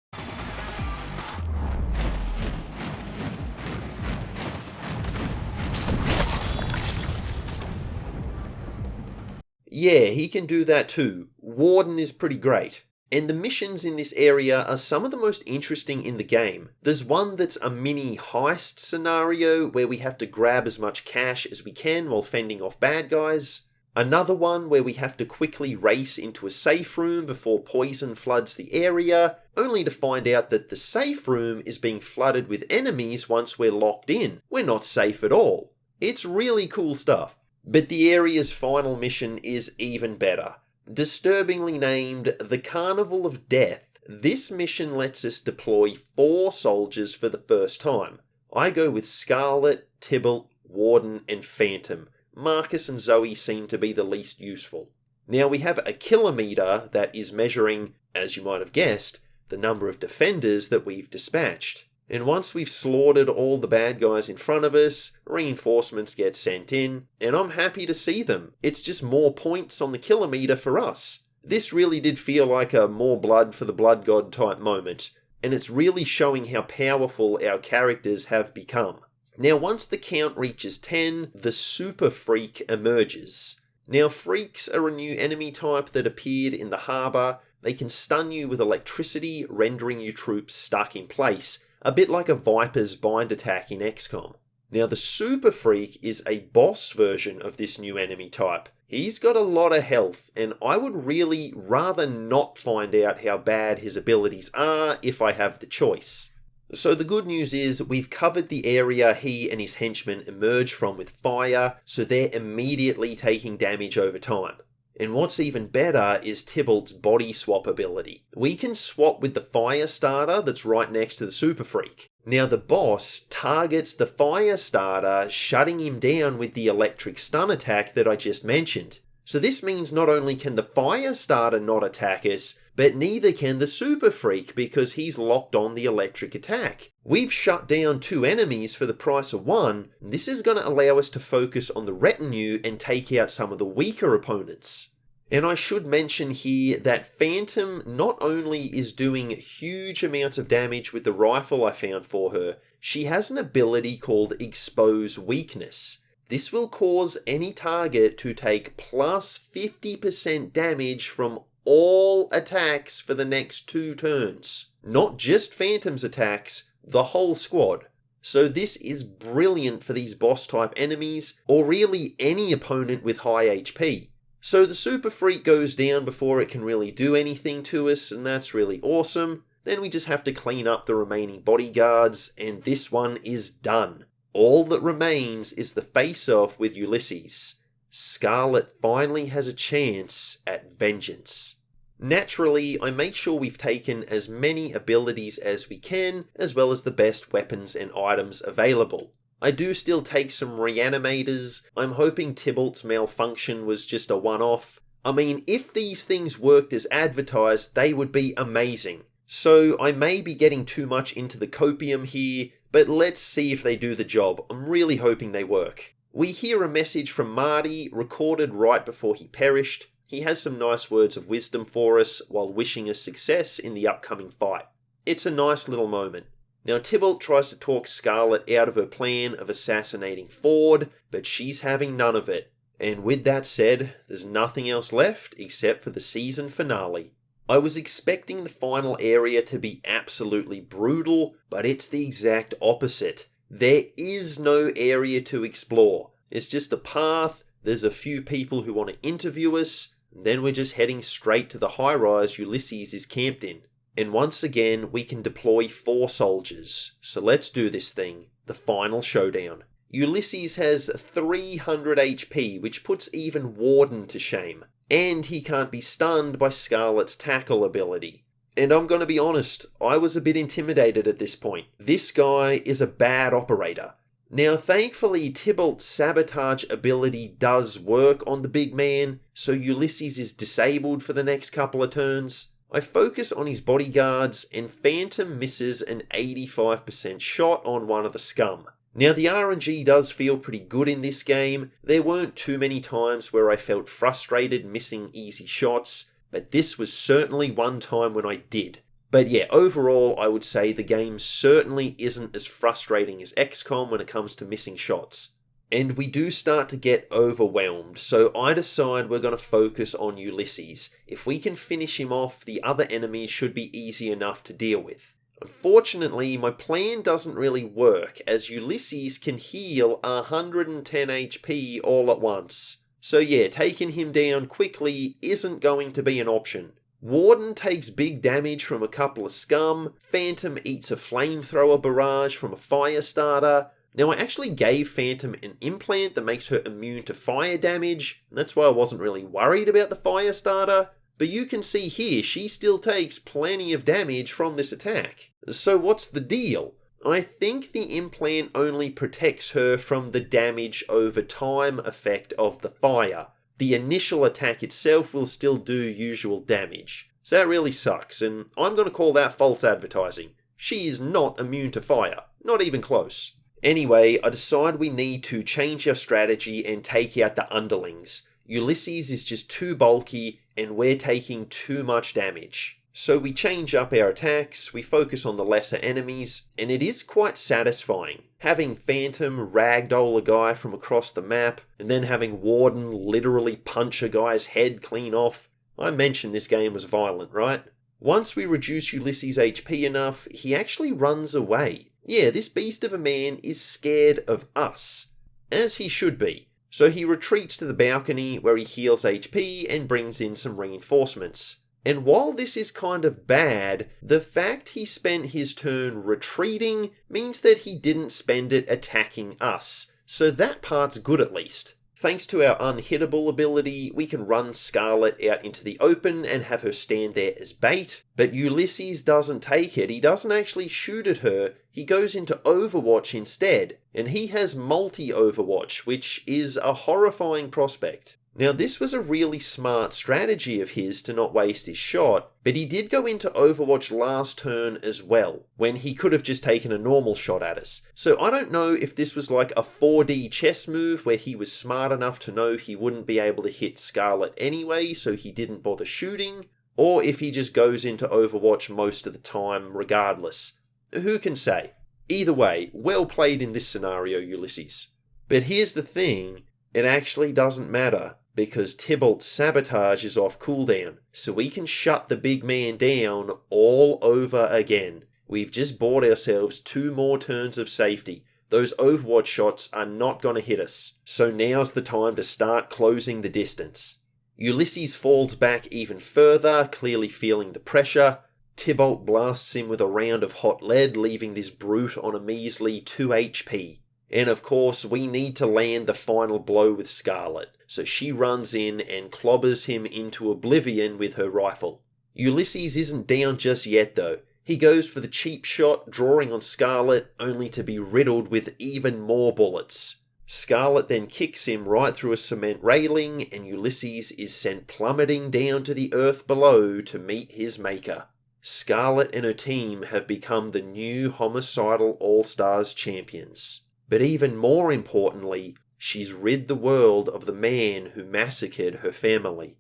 Yeah, he can do that too. Warden is pretty great. And the missions in this area are some of the most interesting in the game. There's one that's a mini heist scenario where we have to grab as much cash as we can while fending off bad guys. Another one where we have to quickly race into a safe room before poison floods the area, only to find out that the safe room is being flooded with enemies once we're locked in. We're not safe at all. It's really cool stuff. But the area's final mission is even better. Disturbingly named the Carnival of Death, this mission lets us deploy 4 soldiers for the first time. I go with Scarlet, Tybalt, Warden, and Phantom. Marcus and Zoe seem to be the least useful. Now we have a kilometer that is measuring, as you might have guessed, the number of defenders that we've dispatched. And once we've slaughtered all the bad guys in front of us, reinforcements get sent in, and I'm happy to see them. It's just more points on the kilometer for us. This really did feel like a more blood for the blood god type moment, and it's really showing how powerful our characters have become. Now once the count reaches 10, the Super Freak emerges. Now freaks are a new enemy type that appeared in the harbour. They can stun you with electricity, rendering your troops stuck in place, a bit like a Viper's bind attack in XCOM. Now the Super Freak is a boss version of this new enemy type. He's got a lot of health, and I would really rather not find out how bad his abilities are if I have the choice. So the good news is we've covered the area he and his henchmen emerge from with fire, so they're immediately taking damage over time. And what's even better is Tybalt's body swap ability. We can swap with the fire starter that's right next to the Super Freak. Now the boss targets the fire starter, shutting him down with the electric stun attack that I just mentioned. So this means not only can the fire starter not attack us, but neither can the Super Freak because he's locked on the electric attack. We've shut down 2 enemies for the price of 1, and this is going to allow us to focus on the retinue and take out some of the weaker opponents. And I should mention here that Phantom not only is doing huge amounts of damage with the rifle I found for her, she has an ability called Expose Weakness. This will cause any target to take plus 50% damage from all attacks for the next 2 turns. Not just Phantom's attacks, the whole squad. So this is brilliant for these boss type enemies, or really any opponent with high HP. So the Super Freak goes down before it can really do anything to us, and that's really awesome. Then we just have to clean up the remaining bodyguards, and this one is done. All that remains is the face-off with Ulysses. Scarlet finally has a chance at vengeance. Naturally, I make sure we've taken as many abilities as we can, as well as the best weapons and items available. I do still take some reanimators. I'm hoping Tybalt's malfunction was just a one-off. I mean, if these things worked as advertised, they would be amazing. So I may be getting too much into the copium here, but let's see if they do the job. I'm really hoping they work. We hear a message from Marty, recorded right before he perished. He has some nice words of wisdom for us while wishing us success in the upcoming fight. It's a nice little moment. Now Tybalt tries to talk Scarlet out of her plan of assassinating Ford, but she's having none of it. And with that said, there's nothing else left except for the season finale. I was expecting the final area to be absolutely brutal, but it's the exact opposite. There is no area to explore. It's just a path, there's a few people who want to interview us, and then we're just heading straight to the high-rise Ulysses is camped in. And once again, we can deploy 4 soldiers. So let's do this thing. The final showdown. Ulysses has 300 HP, which puts even Warden to shame. And he can't be stunned by Scarlet's tackle ability. And I'm gonna be honest, I was a bit intimidated at this point. This guy is a bad operator. Now thankfully Tybalt's sabotage ability does work on the big man, so Ulysses is disabled for the next couple of turns. I focus on his bodyguards, and Phantom misses an 85% shot on one of the scum. Now the RNG does feel pretty good in this game. There weren't too many times where I felt frustrated missing easy shots, but this was certainly one time when I did. But yeah, overall I would say the game certainly isn't as frustrating as XCOM when it comes to missing shots. And we do start to get overwhelmed, so I decide we're going to focus on Ulysses. If we can finish him off, the other enemies should be easy enough to deal with. Unfortunately, my plan doesn't really work, as Ulysses can heal 110 HP all at once. So yeah, taking him down quickly isn't going to be an option. Warden takes big damage from a couple of scum, Phantom eats a flamethrower barrage from a fire starter. Now I actually gave Phantom an implant that makes her immune to fire damage, and that's why I wasn't really worried about the fire starter. But you can see here, she still takes plenty of damage from this attack. So what's the deal? I think the implant only protects her from the damage over time effect of the fire. The initial attack itself will still do usual damage. So that really sucks, and I'm going to call that false advertising. She is not immune to fire. Not even close. Anyway, I decide we need to change our strategy and take out the underlings. Ulysses is just too bulky, and we're taking too much damage. So we change up our attacks, we focus on the lesser enemies, and it is quite satisfying. Having Phantom ragdoll a guy from across the map, and then having Warden literally punch a guy's head clean off. I mentioned this game was violent, right? Once we reduce Ulysses' HP enough, he actually runs away. Yeah, this beast of a man is scared of us. As he should be. So he retreats to the balcony where he heals HP and brings in some reinforcements. And while this is kind of bad, the fact he spent his turn retreating means that he didn't spend it attacking us. So that part's good at least. Thanks to our unhittable ability, we can run Scarlet out into the open and have her stand there as bait, but Ulysses doesn't take it. He doesn't actually shoot at her, he goes into Overwatch instead, and he has multi-Overwatch, which is a horrifying prospect. Now, this was a really smart strategy of his to not waste his shot, but he did go into Overwatch last turn as well, when he could have just taken a normal shot at us. So I don't know if this was like a 4D chess move where he was smart enough to know he wouldn't be able to hit Scarlet anyway, so he didn't bother shooting, or if he just goes into Overwatch most of the time regardless. Who can say? Either way, well played in this scenario, Ulysses. But here's the thing, it actually doesn't matter, because Tybalt's sabotage is off cooldown, so we can shut the big man down all over again. We've just bought ourselves 2 more turns of safety. Those Overwatch shots are not going to hit us, so now's the time to start closing the distance. Ulysses falls back even further, clearly feeling the pressure. Tybalt blasts him with a round of hot lead, leaving this brute on a measly 2 HP. And of course, we need to land the final blow with Scarlet, so she runs in and clobbers him into oblivion with her rifle. Ulysses isn't down just yet though. He goes for the cheap shot, drawing on Scarlet, only to be riddled with even more bullets. Scarlet then kicks him right through a cement railing, and Ulysses is sent plummeting down to the earth below to meet his maker. Scarlet and her team have become the new Homicidal All-Stars champions. But even more importantly, she's rid the world of the man who massacred her family.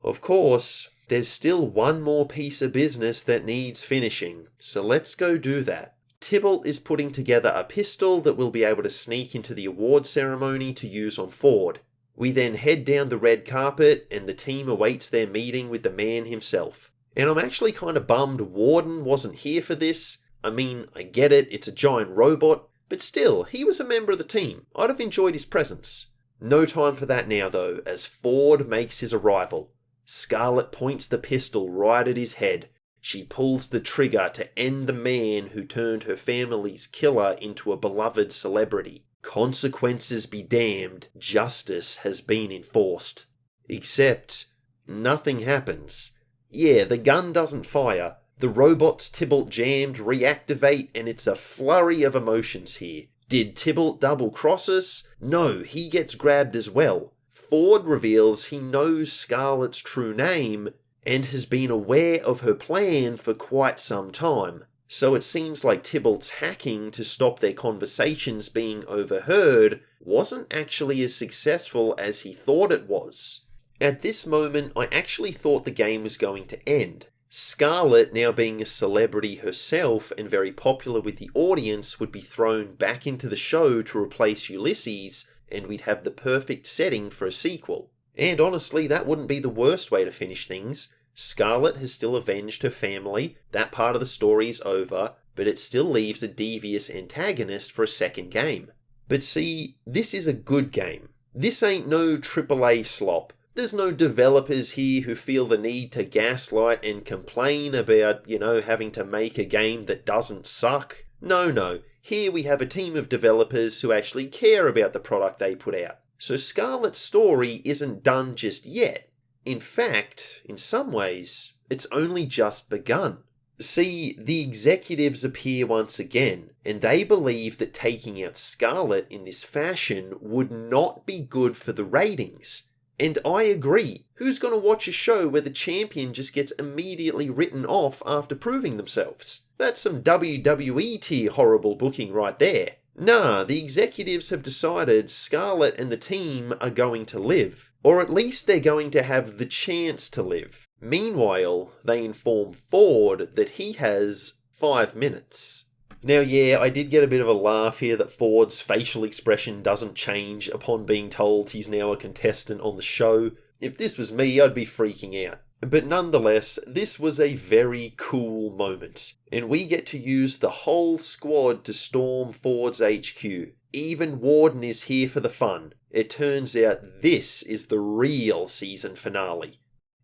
Of course, there's still one more piece of business that needs finishing, so let's go do that. Tybalt is putting together a pistol that will be able to sneak into the award ceremony to use on Ford. We then head down the red carpet and the team awaits their meeting with the man himself. And I'm actually kind of bummed Warden wasn't here for this. I mean, I get it, it's a giant robot, but still, he was a member of the team. I'd have enjoyed his presence. No time for that now though, as Ford makes his arrival. Scarlet points the pistol right at his head. She pulls the trigger to end the man who turned her family's killer into a beloved celebrity. Consequences be damned, justice has been enforced. Except, nothing happens. Yeah, the gun doesn't fire. The robots Tybalt jammed reactivate, and it's a flurry of emotions here. Did Tybalt double-cross us? No, he gets grabbed as well. Ford reveals he knows Scarlet's true name and has been aware of her plan for quite some time. So it seems like Tybalt's hacking to stop their conversations being overheard wasn't actually as successful as he thought it was. At this moment, I actually thought the game was going to end. Scarlet, now being a celebrity herself and very popular with the audience, would be thrown back into the show to replace Ulysses, and we'd have the perfect setting for a sequel. And honestly, that wouldn't be the worst way to finish things. Scarlet has still avenged her family, that part of the story's over, but it still leaves a devious antagonist for a second game. But see, this is a good game. This ain't no AAA slop. There's no developers here who feel the need to gaslight and complain about, having to make a game that doesn't suck. No. Here we have a team of developers who actually care about the product they put out. So Scarlet's story isn't done just yet. In fact, in some ways, it's only just begun. See, the executives appear once again, and they believe that taking out Scarlet in this fashion would not be good for the ratings. And I agree. Who's going to watch a show where the champion just gets immediately written off after proving themselves? That's some WWE tier horrible booking right there. Nah, the executives have decided Scarlet and the team are going to live. Or at least they're going to have the chance to live. Meanwhile, they inform Ford that he has 5 minutes. Now yeah, I did get a bit of a laugh here that Ford's facial expression doesn't change upon being told he's now a contestant on the show. If this was me, I'd be freaking out. But nonetheless, this was a very cool moment. And we get to use the whole squad to storm Ford's HQ. Even Warden is here for the fun. It turns out this is the real season finale.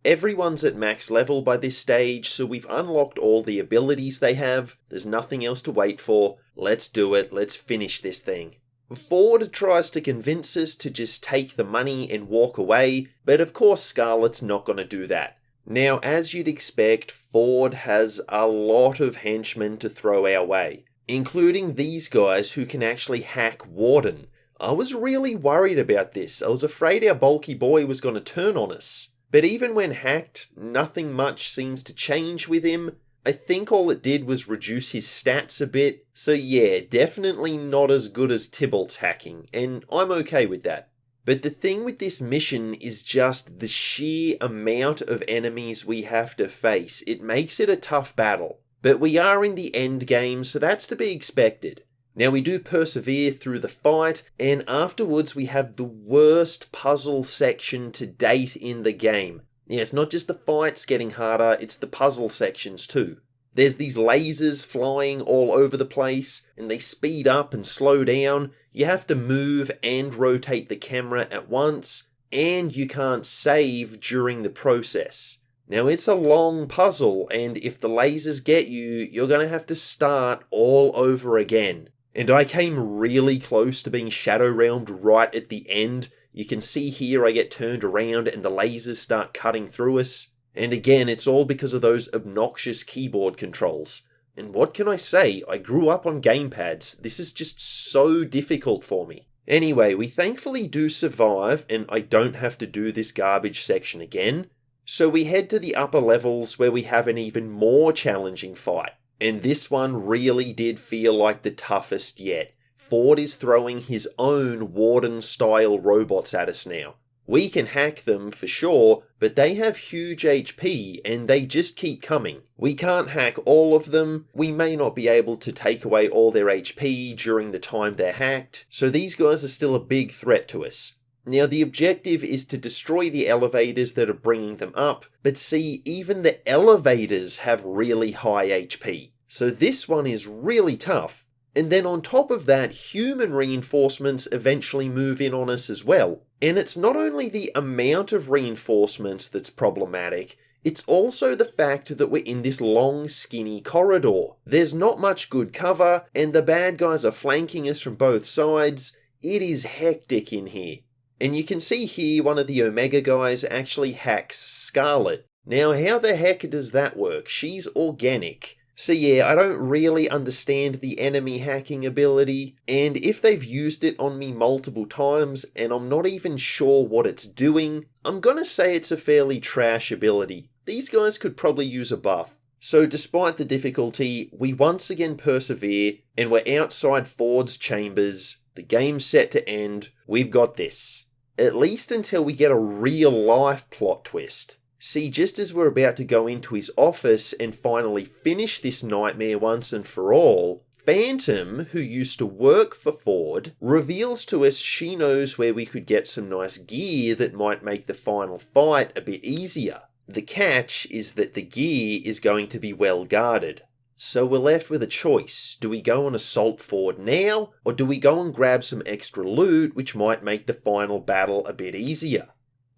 Everyone's at max level by this stage, so we've unlocked all the abilities they have. There's nothing else to wait for. Let's do it. Let's finish this thing. Ford tries to convince us to just take the money and walk away, but of course Scarlet's not going to do that. Now, as you'd expect, Ford has a lot of henchmen to throw our way, including these guys who can actually hack Warden. I was really worried about this. I was afraid our bulky boy was going to turn on us. But even when hacked, nothing much seems to change with him. I think all it did was reduce his stats a bit. So yeah, definitely not as good as Tybalt's hacking, and I'm okay with that. But the thing with this mission is just the sheer amount of enemies we have to face. It makes it a tough battle. But we are in the end game, so that's to be expected. Now we do persevere through the fight, and afterwards we have the worst puzzle section to date in the game. Yeah, it's not just the fights getting harder, it's the puzzle sections too. There's these lasers flying all over the place, and they speed up and slow down. You have to move and rotate the camera at once, and you can't save during the process. Now it's a long puzzle, and if the lasers get you, you're going to have to start all over again. And I came really close to being shadow realmed right at the end. You can see here I get turned around and the lasers start cutting through us. And again, it's all because of those obnoxious keyboard controls. And what can I say? I grew up on gamepads. This is just so difficult for me. Anyway, we thankfully do survive, and I don't have to do this garbage section again. So we head to the upper levels where we have an even more challenging fight. And this one really did feel like the toughest yet. Ford is throwing his own Warden-style robots at us now. We can hack them for sure, but they have huge HP and they just keep coming. We can't hack all of them, we may not be able to take away all their HP during the time they're hacked, so these guys are still a big threat to us. Now the objective is to destroy the elevators that are bringing them up, but see, even the elevators have really high HP. So this one is really tough. And then on top of that, human reinforcements eventually move in on us as well. And it's not only the amount of reinforcements that's problematic, it's also the fact that we're in this long, skinny corridor. There's not much good cover, and the bad guys are flanking us from both sides. It is hectic in here. And you can see here one of the Omega guys actually hacks Scarlet. Now, how the heck does that work? She's organic. So yeah, I don't really understand the enemy hacking ability, and if they've used it on me multiple times and I'm not even sure what it's doing, I'm gonna say it's a fairly trash ability. These guys could probably use a buff. So despite the difficulty, we once again persevere, and we're outside Ford's chambers. The game's set to end. We've got this. At least until we get a real-life plot twist. See, just as we're about to go into his office and finally finish this nightmare once and for all, Phantom, who used to work for Ford, reveals to us she knows where we could get some nice gear that might make the final fight a bit easier. The catch is that the gear is going to be well guarded. So we're left with a choice. Do we go and assault Ford now, or do we go and grab some extra loot which might make the final battle a bit easier?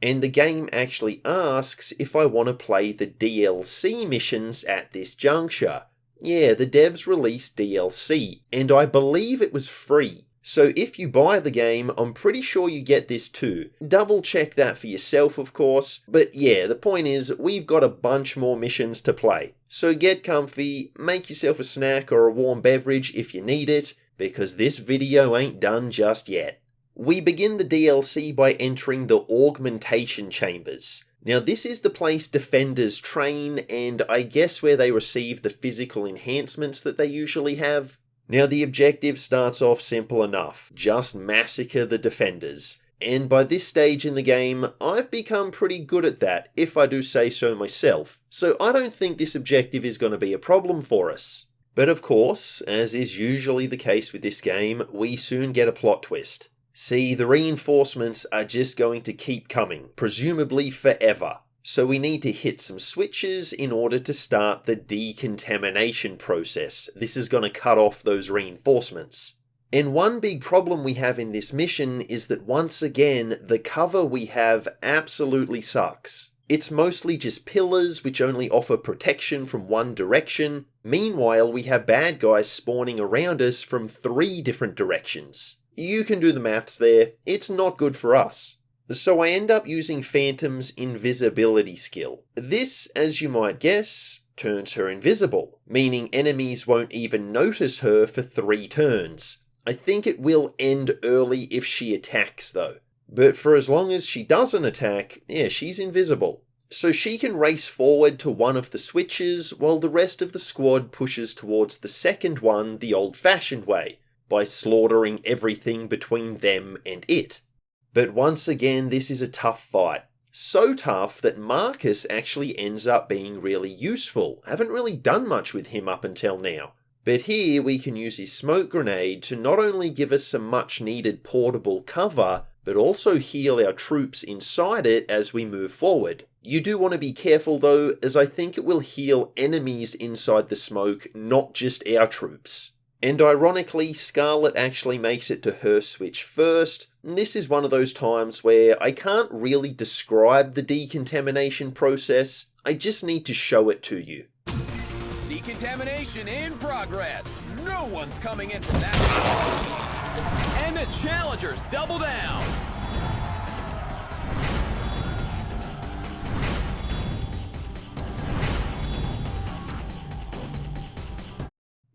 And the game actually asks if I want to play the DLC missions at this juncture. Yeah, the devs released DLC, and I believe it was free. So if you buy the game, I'm pretty sure you get this too. Double check that for yourself, of course. But yeah, the point is, we've got a bunch more missions to play. So get comfy, make yourself a snack or a warm beverage if you need it, because this video ain't done just yet. We begin the DLC by entering the augmentation chambers. Now this is the place defenders train, and I guess where they receive the physical enhancements that they usually have. Now the objective starts off simple enough, just massacre the defenders. And by this stage in the game, I've become pretty good at that, if I do say so myself. So I don't think this objective is going to be a problem for us. But of course, as is usually the case with this game, we soon get a plot twist. See, the reinforcements are just going to keep coming, presumably forever. So we need to hit some switches in order to start the decontamination process. This is going to cut off those reinforcements. And one big problem we have in this mission is that once again, the cover we have absolutely sucks. It's mostly just pillars which only offer protection from one direction. Meanwhile, we have bad guys spawning around us from 3 different directions. You can do the maths there, it's not good for us. So I end up using Phantom's invisibility skill. This, as you might guess, turns her invisible, meaning enemies won't even notice her for 3 turns. I think it will end early if she attacks though. But for as long as she doesn't attack, yeah, she's invisible. So she can race forward to one of the switches while the rest of the squad pushes towards the second one the old-fashioned way, by slaughtering everything between them and it. But once again, this is a tough fight. So tough that Marcus actually ends up being really useful. Haven't really done much with him up until now. But here we can use his smoke grenade to not only give us some much needed portable cover, but also heal our troops inside it as we move forward. You do want to be careful though, as I think it will heal enemies inside the smoke, not just our troops. And ironically, Scarlet actually makes it to her switch first. And this is one of those times where I can't really describe the decontamination process, I just need to show it to you. Decontamination in progress. No one's coming in from that. And the challengers double down.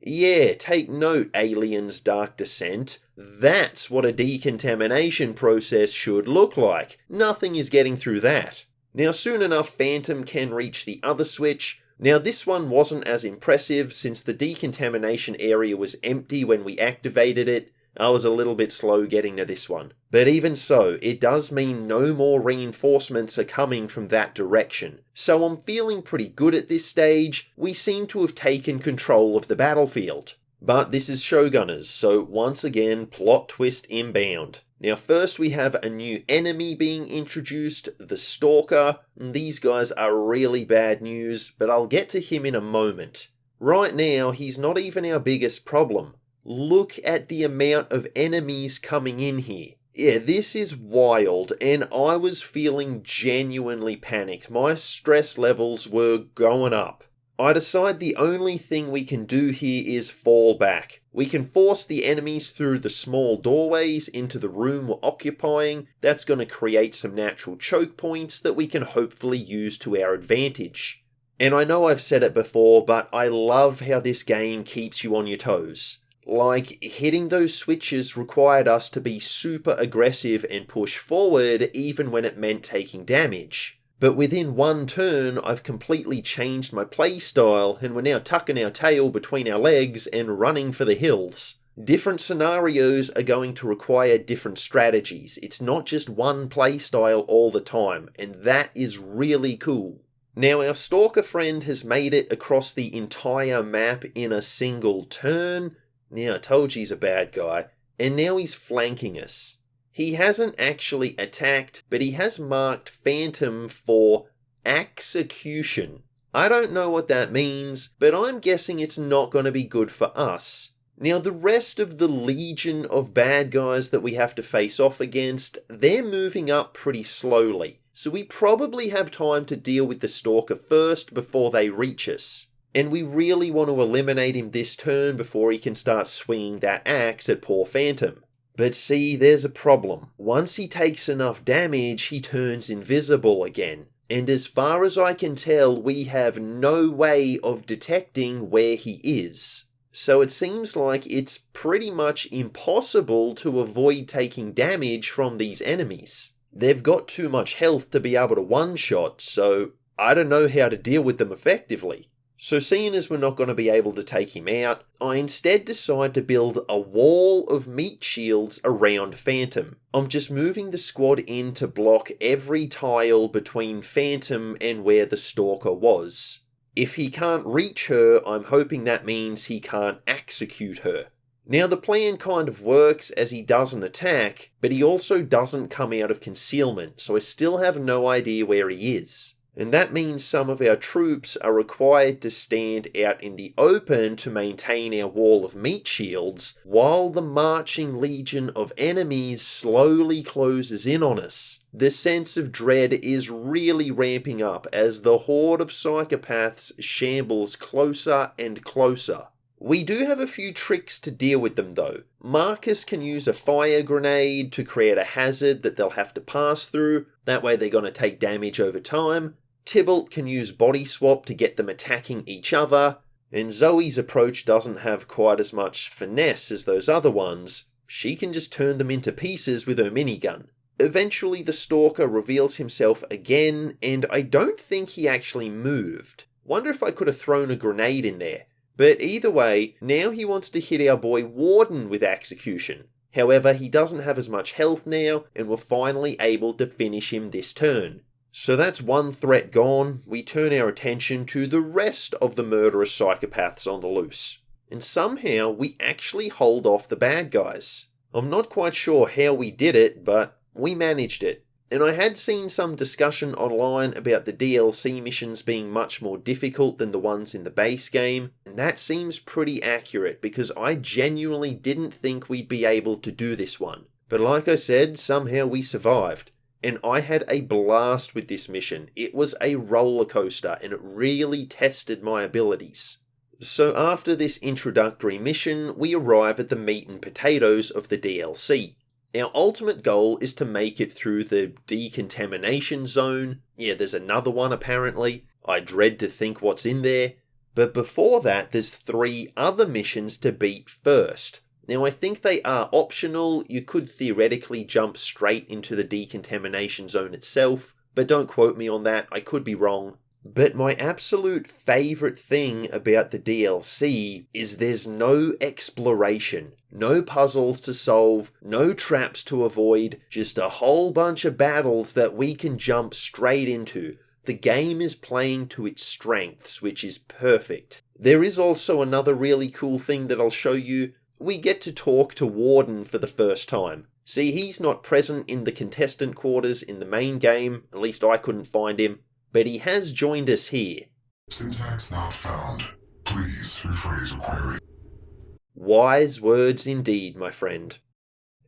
Yeah, take note, Aliens Dark Descent. That's what a decontamination process should look like. Nothing is getting through that. Now soon enough, Phantom can reach the other switch. Now this one wasn't as impressive since the decontamination area was empty when we activated it. I was a little bit slow getting to this one. But even so, it does mean no more reinforcements are coming from that direction. So I'm feeling pretty good at this stage. We seem to have taken control of the battlefield. But this is Showgunners, so once again, plot twist inbound. Now first we have a new enemy being introduced, the Stalker. These guys are really bad news, but I'll get to him in a moment. Right now, he's not even our biggest problem. Look at the amount of enemies coming in here. Yeah, this is wild, and I was feeling genuinely panicked. My stress levels were going up. I decide the only thing we can do here is fall back. We can force the enemies through the small doorways into the room we're occupying. That's going to create some natural choke points that we can hopefully use to our advantage. And I know I've said it before, but I love how this game keeps you on your toes. Like, hitting those switches required us to be super aggressive and push forward even when it meant taking damage. But within one turn, I've completely changed my playstyle and we're now tucking our tail between our legs and running for the hills. Different scenarios are going to require different strategies. It's not just one playstyle all the time, and that is really cool. Now our Stalker friend has made it across the entire map in a single turn. Yeah, I told you he's a bad guy. And now he's flanking us. He hasn't actually attacked, but he has marked Phantom for execution. I don't know what that means, but I'm guessing it's not going to be good for us. Now, the rest of the legion of bad guys that we have to face off against, they're moving up pretty slowly. So we probably have time to deal with the Stalker first before they reach us. And we really want to eliminate him this turn before he can start swinging that axe at poor Phantom. But see, there's a problem. Once he takes enough damage, he turns invisible again. And as far as I can tell, we have no way of detecting where he is. So it seems like it's pretty much impossible to avoid taking damage from these enemies. They've got too much health to be able to one-shot, so I don't know how to deal with them effectively. So seeing as we're not going to be able to take him out, I instead decide to build a wall of meat shields around Phantom. I'm just moving the squad in to block every tile between Phantom and where the Stalker was. If he can't reach her, I'm hoping that means he can't execute her. Now the plan kind of works as he doesn't attack, but he also doesn't come out of concealment, so I still have no idea where he is. And that means some of our troops are required to stand out in the open to maintain our wall of meat shields, while the marching legion of enemies slowly closes in on us. The sense of dread is really ramping up as the horde of psychopaths shambles closer and closer. We do have a few tricks to deal with them though. Marcus can use a fire grenade to create a hazard that they'll have to pass through, that way they're going to take damage over time. Tybalt can use body swap to get them attacking each other, and Zoe's approach doesn't have quite as much finesse as those other ones. She can just turn them into pieces with her minigun. Eventually the Stalker reveals himself again, and I don't think he actually moved. Wonder if I could have thrown a grenade in there. But either way, now he wants to hit our boy Warden with execution. However, he doesn't have as much health now, and we're finally able to finish him this turn. So that's one threat gone. We turn our attention to the rest of the murderous psychopaths on the loose. And somehow we actually hold off the bad guys. I'm not quite sure how we did it, but we managed it. And I had seen some discussion online about the DLC missions being much more difficult than the ones in the base game, and that seems pretty accurate because I genuinely didn't think we'd be able to do this one. But like I said, somehow we survived. And I had a blast with this mission. It was a roller coaster and it really tested my abilities. So after this introductory mission, we arrive at the meat and potatoes of the DLC. Our ultimate goal is to make it through the decontamination zone. Yeah, there's another one apparently. I dread to think what's in there. But before that, there's 3 other missions to beat first. Now, I think they are optional. You could theoretically jump straight into the decontamination zone itself, but don't quote me on that, I could be wrong. But my absolute favourite thing about the DLC is there's no exploration, no puzzles to solve, no traps to avoid, just a whole bunch of battles that we can jump straight into. The game is playing to its strengths, which is perfect. There is also another really cool thing that I'll show you. We get to talk to Warden for the first time. See, he's not present in the contestant quarters in the main game, at least I couldn't find him, but he has joined us here. Syntax not found. Please rephrase a query. Wise words indeed, my friend.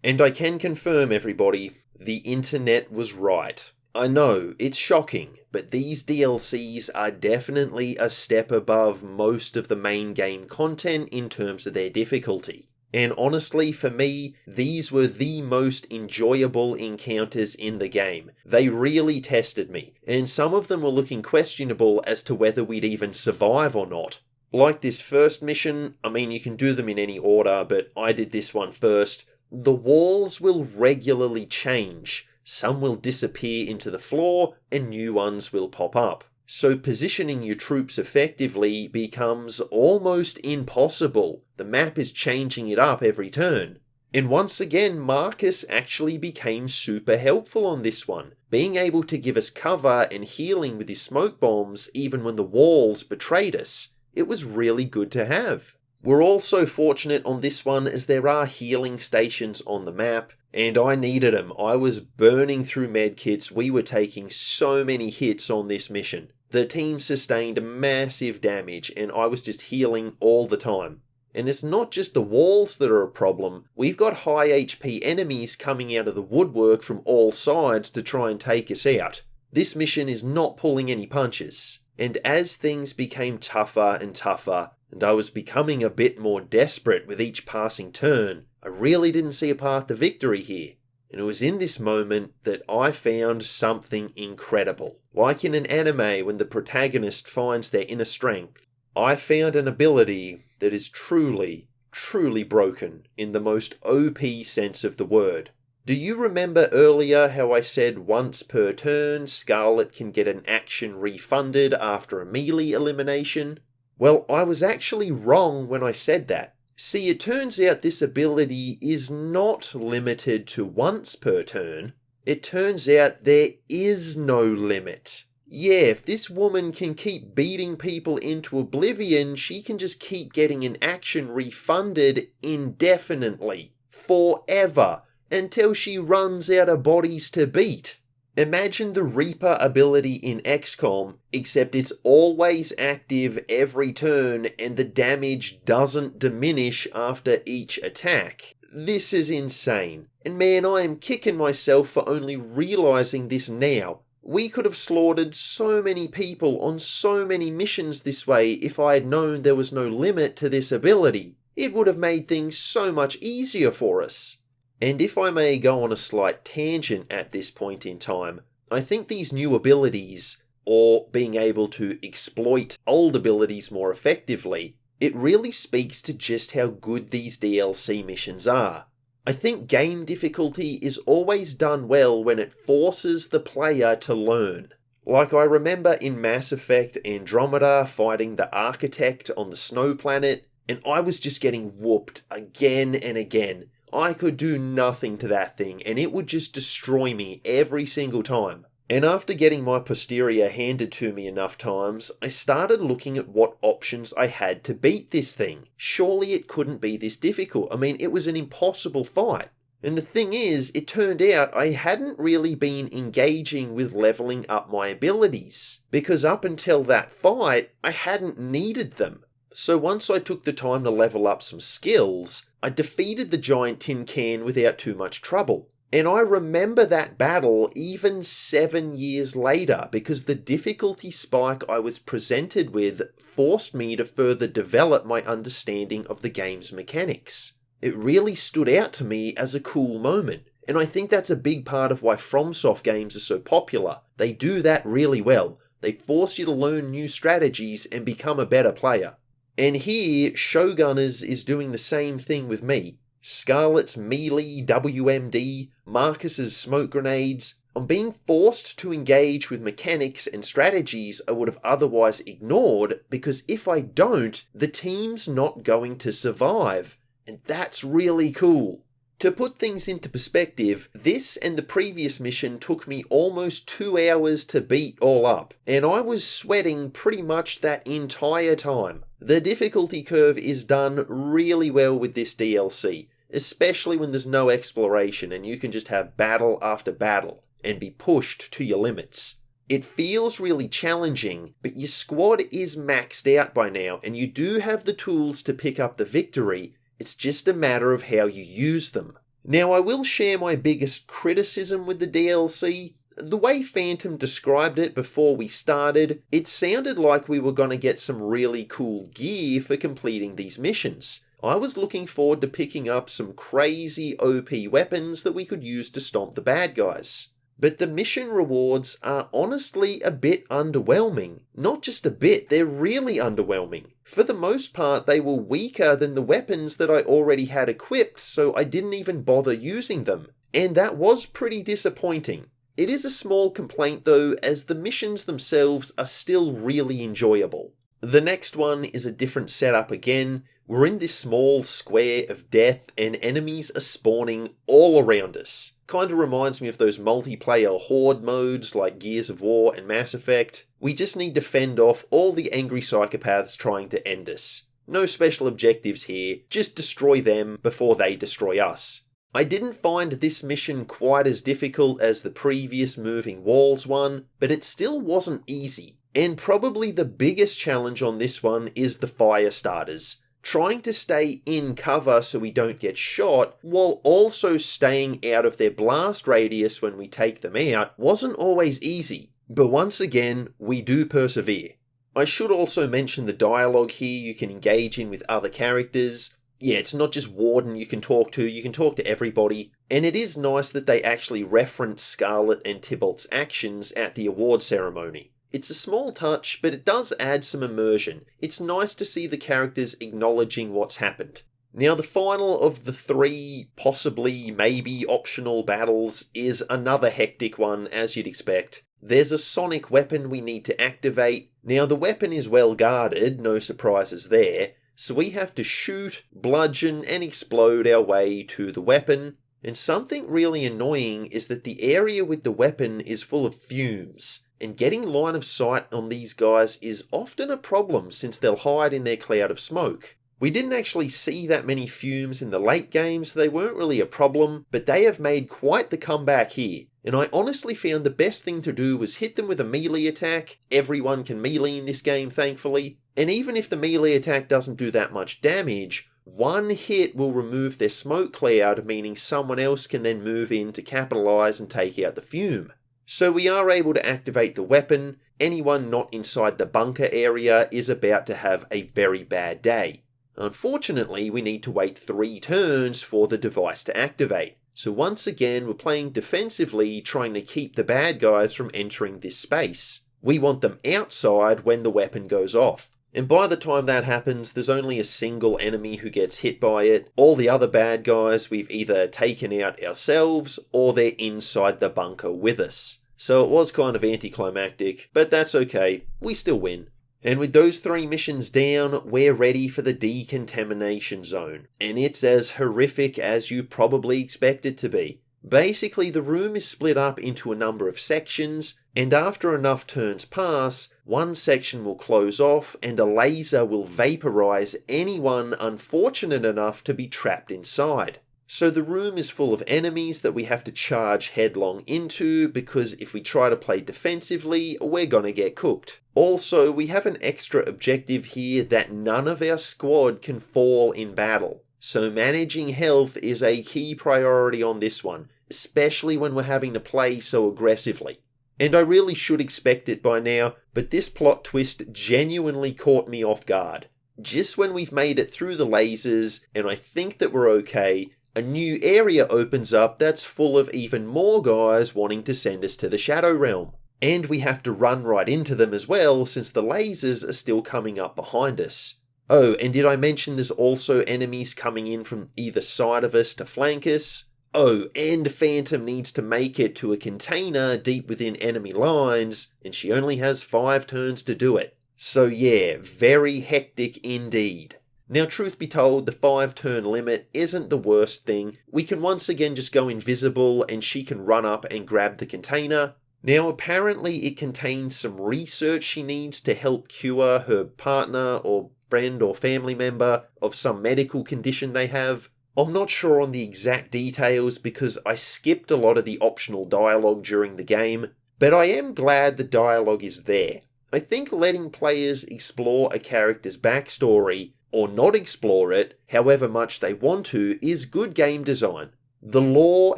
And I can confirm, everybody, the internet was right. I know, it's shocking, but these DLCs are definitely a step above most of the main game content in terms of their difficulty. And honestly, for me, these were the most enjoyable encounters in the game. They really tested me, and some of them were looking questionable as to whether we'd even survive or not. Like this first mission, I mean, you can do them in any order, but I did this one first. The walls will regularly change. Some will disappear into the floor, and new ones will pop up. So positioning your troops effectively becomes almost impossible. The map is changing it up every turn. And once again, Marcus actually became super helpful on this one, being able to give us cover and healing with his smoke bombs even when the walls betrayed us. It was really good to have. We're also fortunate on this one as there are healing stations on the map, and I needed them. I was burning through medkits. We were taking so many hits on this mission. The team sustained massive damage, and I was just healing all the time. And it's not just the walls that are a problem. We've got high HP enemies coming out of the woodwork from all sides to try and take us out. This mission is not pulling any punches. And as things became tougher and tougher, and I was becoming a bit more desperate with each passing turn, I really didn't see a path to victory here. And it was in this moment that I found something incredible. Like in an anime when the protagonist finds their inner strength, I found an ability that is truly, truly broken in the most OP sense of the word. Do you remember earlier how I said once per turn, Scarlet can get an action refunded after a melee elimination? Well, I was actually wrong when I said that. See, it turns out this ability is not limited to once per turn. It turns out there is no limit. Yeah, if this woman can keep beating people into oblivion, she can just keep getting an action refunded indefinitely, forever, until she runs out of bodies to beat. Imagine the Reaper ability in XCOM, except it's always active every turn and the damage doesn't diminish after each attack. This is insane. And man, I am kicking myself for only realizing this now. We could have slaughtered so many people on so many missions this way if I had known there was no limit to this ability. It would have made things so much easier for us. And if I may go on a slight tangent at this point in time, I think these new abilities, or being able to exploit old abilities more effectively, it really speaks to just how good these DLC missions are. I think game difficulty is always done well when it forces the player to learn. Like I remember in Mass Effect Andromeda fighting the Architect on the snow planet, and I was just getting whooped again and again. I could do nothing to that thing, and it would just destroy me every single time. And after getting my posterior handed to me enough times, I started looking at what options I had to beat this thing. Surely it couldn't be this difficult. I mean, it was an impossible fight. And the thing is, it turned out I hadn't really been engaging with leveling up my abilities, because up until that fight, I hadn't needed them. So once I took the time to level up some skills, I defeated the giant tin can without too much trouble. And I remember that battle even 7 years later because the difficulty spike I was presented with forced me to further develop my understanding of the game's mechanics. It really stood out to me as a cool moment, and I think that's a big part of why FromSoft games are so popular. They do that really well. They force you to learn new strategies and become a better player. And here, Showgunners is doing the same thing with me. Scarlet's melee WMD, Marcus's smoke grenades. I'm being forced to engage with mechanics and strategies I would have otherwise ignored because if I don't, the team's not going to survive. And that's really cool. To put things into perspective, this and the previous mission took me almost 2 hours to beat all up, and I was sweating pretty much that entire time. The difficulty curve is done really well with this DLC, especially when there's no exploration and you can just have battle after battle and be pushed to your limits. It feels really challenging, but your squad is maxed out by now and you do have the tools to pick up the victory. It's just a matter of how you use them. Now, I will share my biggest criticism with the DLC. The way Phantom described it before we started, it sounded like we were going to get some really cool gear for completing these missions. I was looking forward to picking up some crazy OP weapons that we could use to stomp the bad guys. But the mission rewards are honestly a bit underwhelming. Not just a bit, they're really underwhelming. For the most part, they were weaker than the weapons that I already had equipped, so I didn't even bother using them. And that was pretty disappointing. It is a small complaint though, as the missions themselves are still really enjoyable. The next one is a different setup again. We're in this small square of death and enemies are spawning all around us. Kinda reminds me of those multiplayer horde modes like Gears of War and Mass Effect. We just need to fend off all the angry psychopaths trying to end us. No special objectives here, just destroy them before they destroy us. I didn't find this mission quite as difficult as the previous moving walls one, but it still wasn't easy. And probably the biggest challenge on this one is the fire starters. Trying to stay in cover so we don't get shot, while also staying out of their blast radius when we take them out, wasn't always easy. But once again, we do persevere. I should also mention the dialogue here you can engage in with other characters. Yeah, it's not just Warden you can talk to everybody. And it is nice that they actually reference Scarlet and Tybalt's actions at the award ceremony. It's a small touch, but it does add some immersion. It's nice to see the characters acknowledging what's happened. Now, the final of the 3, possibly, maybe optional battles is another hectic one, as you'd expect. There's a sonic weapon we need to activate. Now, the weapon is well guarded, no surprises there, so we have to shoot, bludgeon, and explode our way to the weapon. And something really annoying is that the area with the weapon is full of fumes, and getting line of sight on these guys is often a problem since they'll hide in their cloud of smoke. We didn't actually see that many fumes in the late game, so they weren't really a problem, but they have made quite the comeback here. And I honestly found the best thing to do was hit them with a melee attack. Everyone can melee in this game, thankfully. And even if the melee attack doesn't do that much damage, one hit will remove their smoke cloud, meaning someone else can then move in to capitalize and take out the fume. So we are able to activate the weapon. Anyone not inside the bunker area is about to have a very bad day. Unfortunately, we need to wait 3 turns for the device to activate. So once again, we're playing defensively, trying to keep the bad guys from entering this space. We want them outside when the weapon goes off. And by the time that happens, there's only a single enemy who gets hit by it. All the other bad guys we've either taken out ourselves, or they're inside the bunker with us. So it was kind of anticlimactic, but that's okay, we still win. And with those 3 missions down, we're ready for the decontamination zone. And it's as horrific as you probably expect it to be. Basically, the room is split up into a number of sections, and after enough turns pass, one section will close off and a laser will vaporize anyone unfortunate enough to be trapped inside. So the room is full of enemies that we have to charge headlong into, because if we try to play defensively, we're gonna get cooked. Also, we have an extra objective here that none of our squad can fall in battle. So managing health is a key priority on this one, especially when we're having to play so aggressively. And I really should expect it by now, but this plot twist genuinely caught me off guard. Just when we've made it through the lasers, and I think that we're okay, a new area opens up that's full of even more guys wanting to send us to the Shadow Realm. And we have to run right into them as well, since the lasers are still coming up behind us. Oh, and did I mention there's also enemies coming in from either side of us to flank us? Oh, and Phantom needs to make it to a container deep within enemy lines, and she only has 5 turns to do it. So yeah, very hectic indeed. Now, truth be told, the 5-turn limit isn't the worst thing. We can once again just go invisible and she can run up and grab the container. Now, apparently it contains some research she needs to help cure her partner or friend or family member of some medical condition they have. I'm not sure on the exact details because I skipped a lot of the optional dialogue during the game, but I am glad the dialogue is there. I think letting players explore a character's backstory, or not explore it, however much they want to, is good game design. The lore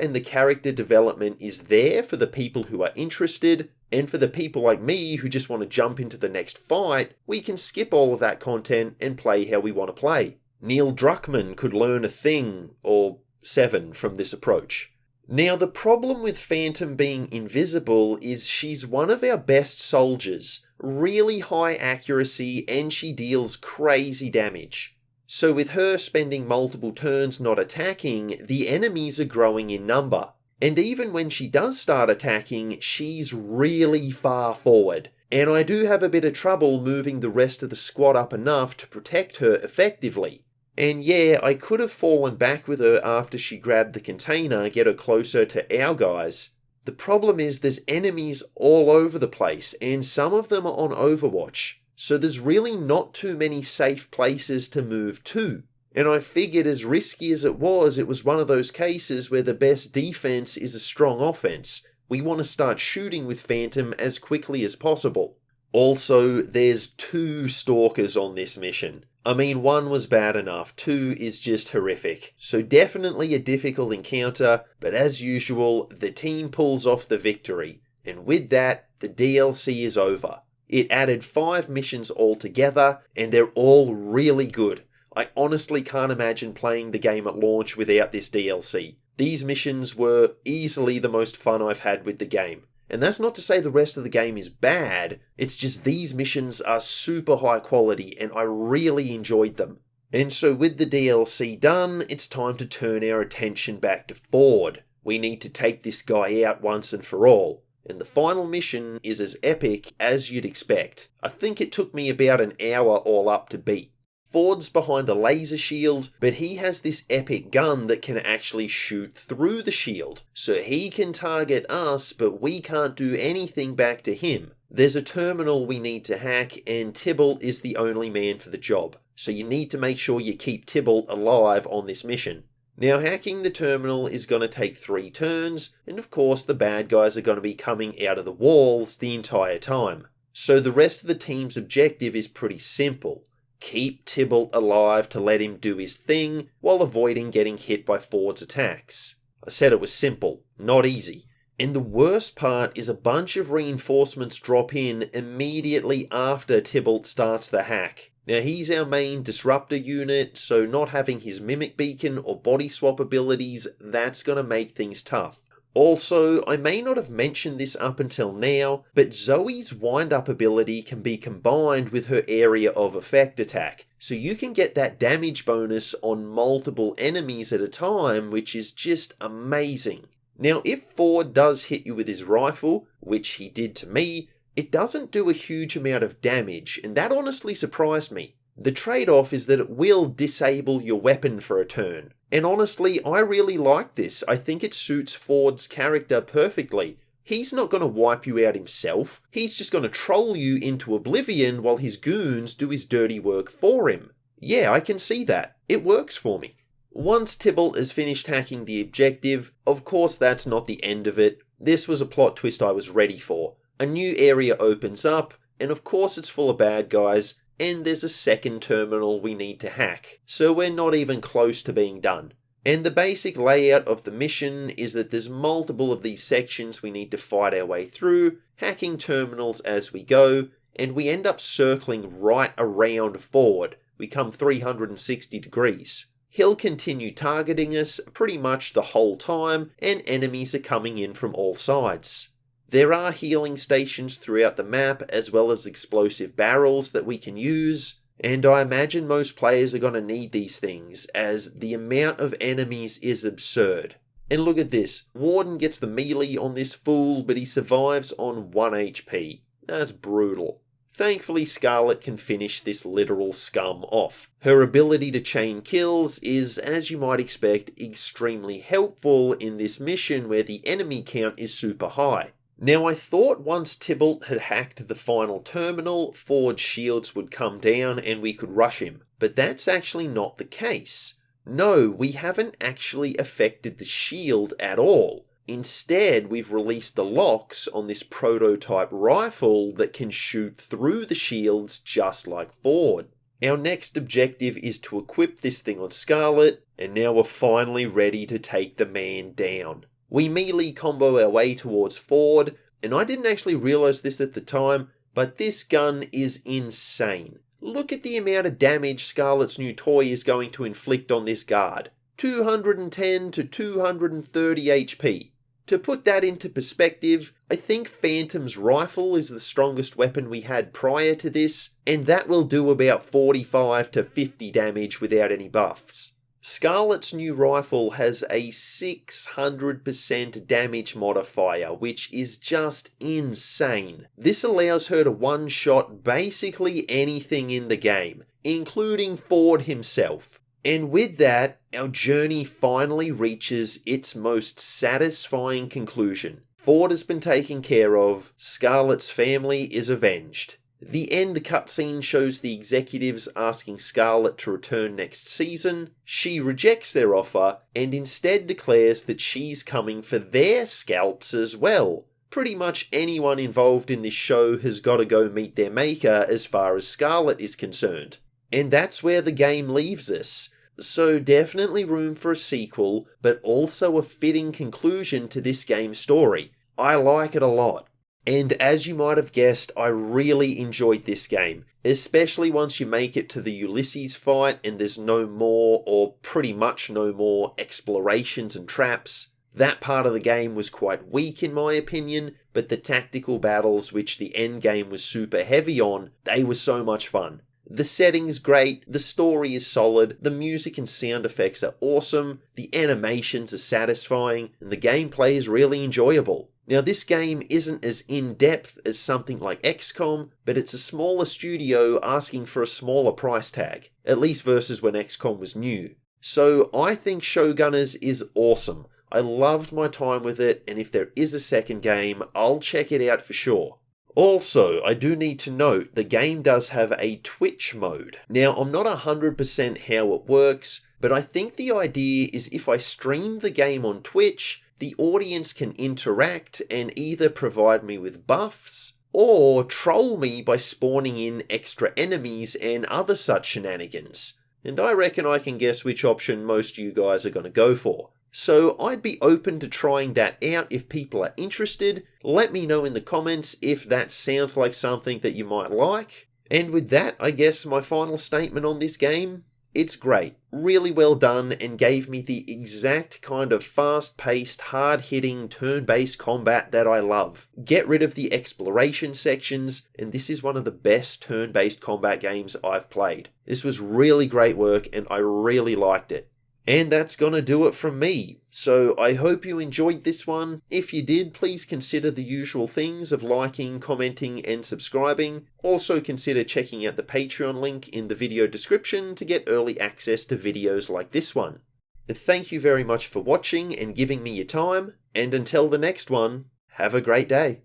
and the character development is there for the people who are interested, and for the people like me who just want to jump into the next fight, we can skip all of that content and play how we want to play. Neil Druckmann could learn a thing, or 7, from this approach. Now, the problem with Phantom being invisible is she's one of our best soldiers, really high accuracy, and she deals crazy damage. So with her spending multiple turns not attacking, the enemies are growing in number. And even when she does start attacking, she's really far forward. And I do have a bit of trouble moving the rest of the squad up enough to protect her effectively. And yeah, I could have fallen back with her after she grabbed the container, get her closer to our guys. The problem is there's enemies all over the place, and some of them are on Overwatch. so there's really not too many safe places to move to. And I figured as risky as it was one of those cases where the best defense is a strong offense. We want to start shooting with Phantom as quickly as possible. Also, there's 2 stalkers on this mission. I mean, 1 was bad enough, 2 is just horrific. So definitely a difficult encounter, but as usual, the team pulls off the victory. And with that, the DLC is over. It added 5 missions altogether, and they're all really good. I honestly can't imagine playing the game at launch without this DLC. These missions were easily the most fun I've had with the game. And that's not to say the rest of the game is bad, it's just these missions are super high quality and I really enjoyed them. And so with the DLC done, it's time to turn our attention back to Ford. We need to take this guy out once and for all. And the final mission is as epic as you'd expect. I think it took me about an hour all up to beat. Ford's behind a laser shield, but he has this epic gun that can actually shoot through the shield. So he can target us, but we can't do anything back to him. There's a terminal we need to hack, and Tybalt is the only man for the job. So you need to make sure you keep Tybalt alive on this mission. Now hacking the terminal is going to take 3 turns, and of course the bad guys are going to be coming out of the walls the entire time. So the rest of the team's objective is pretty simple. Keep Tybalt alive to let him do his thing while avoiding getting hit by Ford's attacks. I said it was simple, not easy. And the worst part is a bunch of reinforcements drop in immediately after Tybalt starts the hack. Now he's our main disruptor unit, so not having his mimic beacon or body swap abilities, that's going to make things tough. Also, I may not have mentioned this up until now, but Zoe's wind-up ability can be combined with her area of effect attack, so you can get that damage bonus on multiple enemies at a time, which is just amazing. Now, if Ford does hit you with his rifle, which he did to me, it doesn't do a huge amount of damage, and that honestly surprised me. The trade-off is that it will disable your weapon for a turn. And honestly, I really like this. I think it suits Ford's character perfectly. He's not going to wipe you out himself. He's just going to troll you into oblivion while his goons do his dirty work for him. Yeah, I can see that. It works for me. Once Tybalt has finished hacking the objective, of course that's not the end of it. This was a plot twist I was ready for. A new area opens up, and of course it's full of bad guys, and there's a second terminal we need to hack, so we're not even close to being done. And the basic layout of the mission is that there's multiple of these sections we need to fight our way through, hacking terminals as we go, and we end up circling right around Ford. We come 360 degrees. He'll continue targeting us pretty much the whole time, and enemies are coming in from all sides. There are healing stations throughout the map, as well as explosive barrels that we can use, and I imagine most players are going to need these things, as the amount of enemies is absurd. And look at this, Warden gets the melee on this fool, but he survives on 1 HP. That's brutal. Thankfully, Scarlet can finish this literal scum off. Her ability to chain kills is, as you might expect, extremely helpful in this mission where the enemy count is super high. Now I thought once Tybalt had hacked the final terminal, Ford's shields would come down and we could rush him, but that's actually not the case. No, we haven't actually affected the shield at all. Instead, we've released the locks on this prototype rifle that can shoot through the shields just like Ford. Our next objective is to equip this thing on Scarlet, and now we're finally ready to take the man down. We melee combo our way towards Ford, and I didn't actually realise this at the time, but this gun is insane. Look at the amount of damage Scarlet's new toy is going to inflict on this guard. 210 to 230 HP. To put that into perspective, I think Phantom's rifle is the strongest weapon we had prior to this, and that will do about 45 to 50 damage without any buffs. Scarlet's new rifle has a 600% damage modifier, which is just insane. This allows her to one-shot basically anything in the game, including Ford himself. And with that, our journey finally reaches its most satisfying conclusion. Ford has been taken care of, Scarlet's family is avenged. The end cutscene shows the executives asking Scarlet to return next season. She rejects their offer and instead declares that she's coming for their scalps as well. Pretty much anyone involved in this show has got to go meet their maker as far as Scarlet is concerned. And that's where the game leaves us. So definitely room for a sequel, but also a fitting conclusion to this game's story. I like it a lot. And as you might have guessed, I really enjoyed this game, especially once you make it to the Ulysses fight and there's no more, or pretty much no more, explorations and traps. That part of the game was quite weak in my opinion, but the tactical battles, which the end game was super heavy on, they were so much fun. The setting's great, the story is solid, the music and sound effects are awesome, the animations are satisfying, and the gameplay is really enjoyable. Now this game isn't as in-depth as something like XCOM, but it's a smaller studio asking for a smaller price tag, at least versus when XCOM was new. So I think Showgunners is awesome. I loved my time with it, and if there is a second game, I'll check it out for sure. Also, I do need to note, the game does have a Twitch mode. Now, I'm not 100% how it works, but I think the idea is if I stream the game on Twitch, the audience can interact and either provide me with buffs, or troll me by spawning in extra enemies and other such shenanigans. And I reckon I can guess which option most of you guys are going to go for. So I'd be open to trying that out if people are interested. Let me know in the comments if that sounds like something that you might like. And with that, I guess my final statement on this game, it's great, really well done, and gave me the exact kind of fast-paced, hard-hitting, turn-based combat that I love. Get rid of the exploration sections, and this is one of the best turn-based combat games I've played. This was really great work, and I really liked it. And that's gonna do it from me. So I hope you enjoyed this one. If you did, please consider the usual things of liking, commenting, and subscribing. Also consider checking out the Patreon link in the video description to get early access to videos like this one. Thank you very much for watching and giving me your time, and until the next one, have a great day.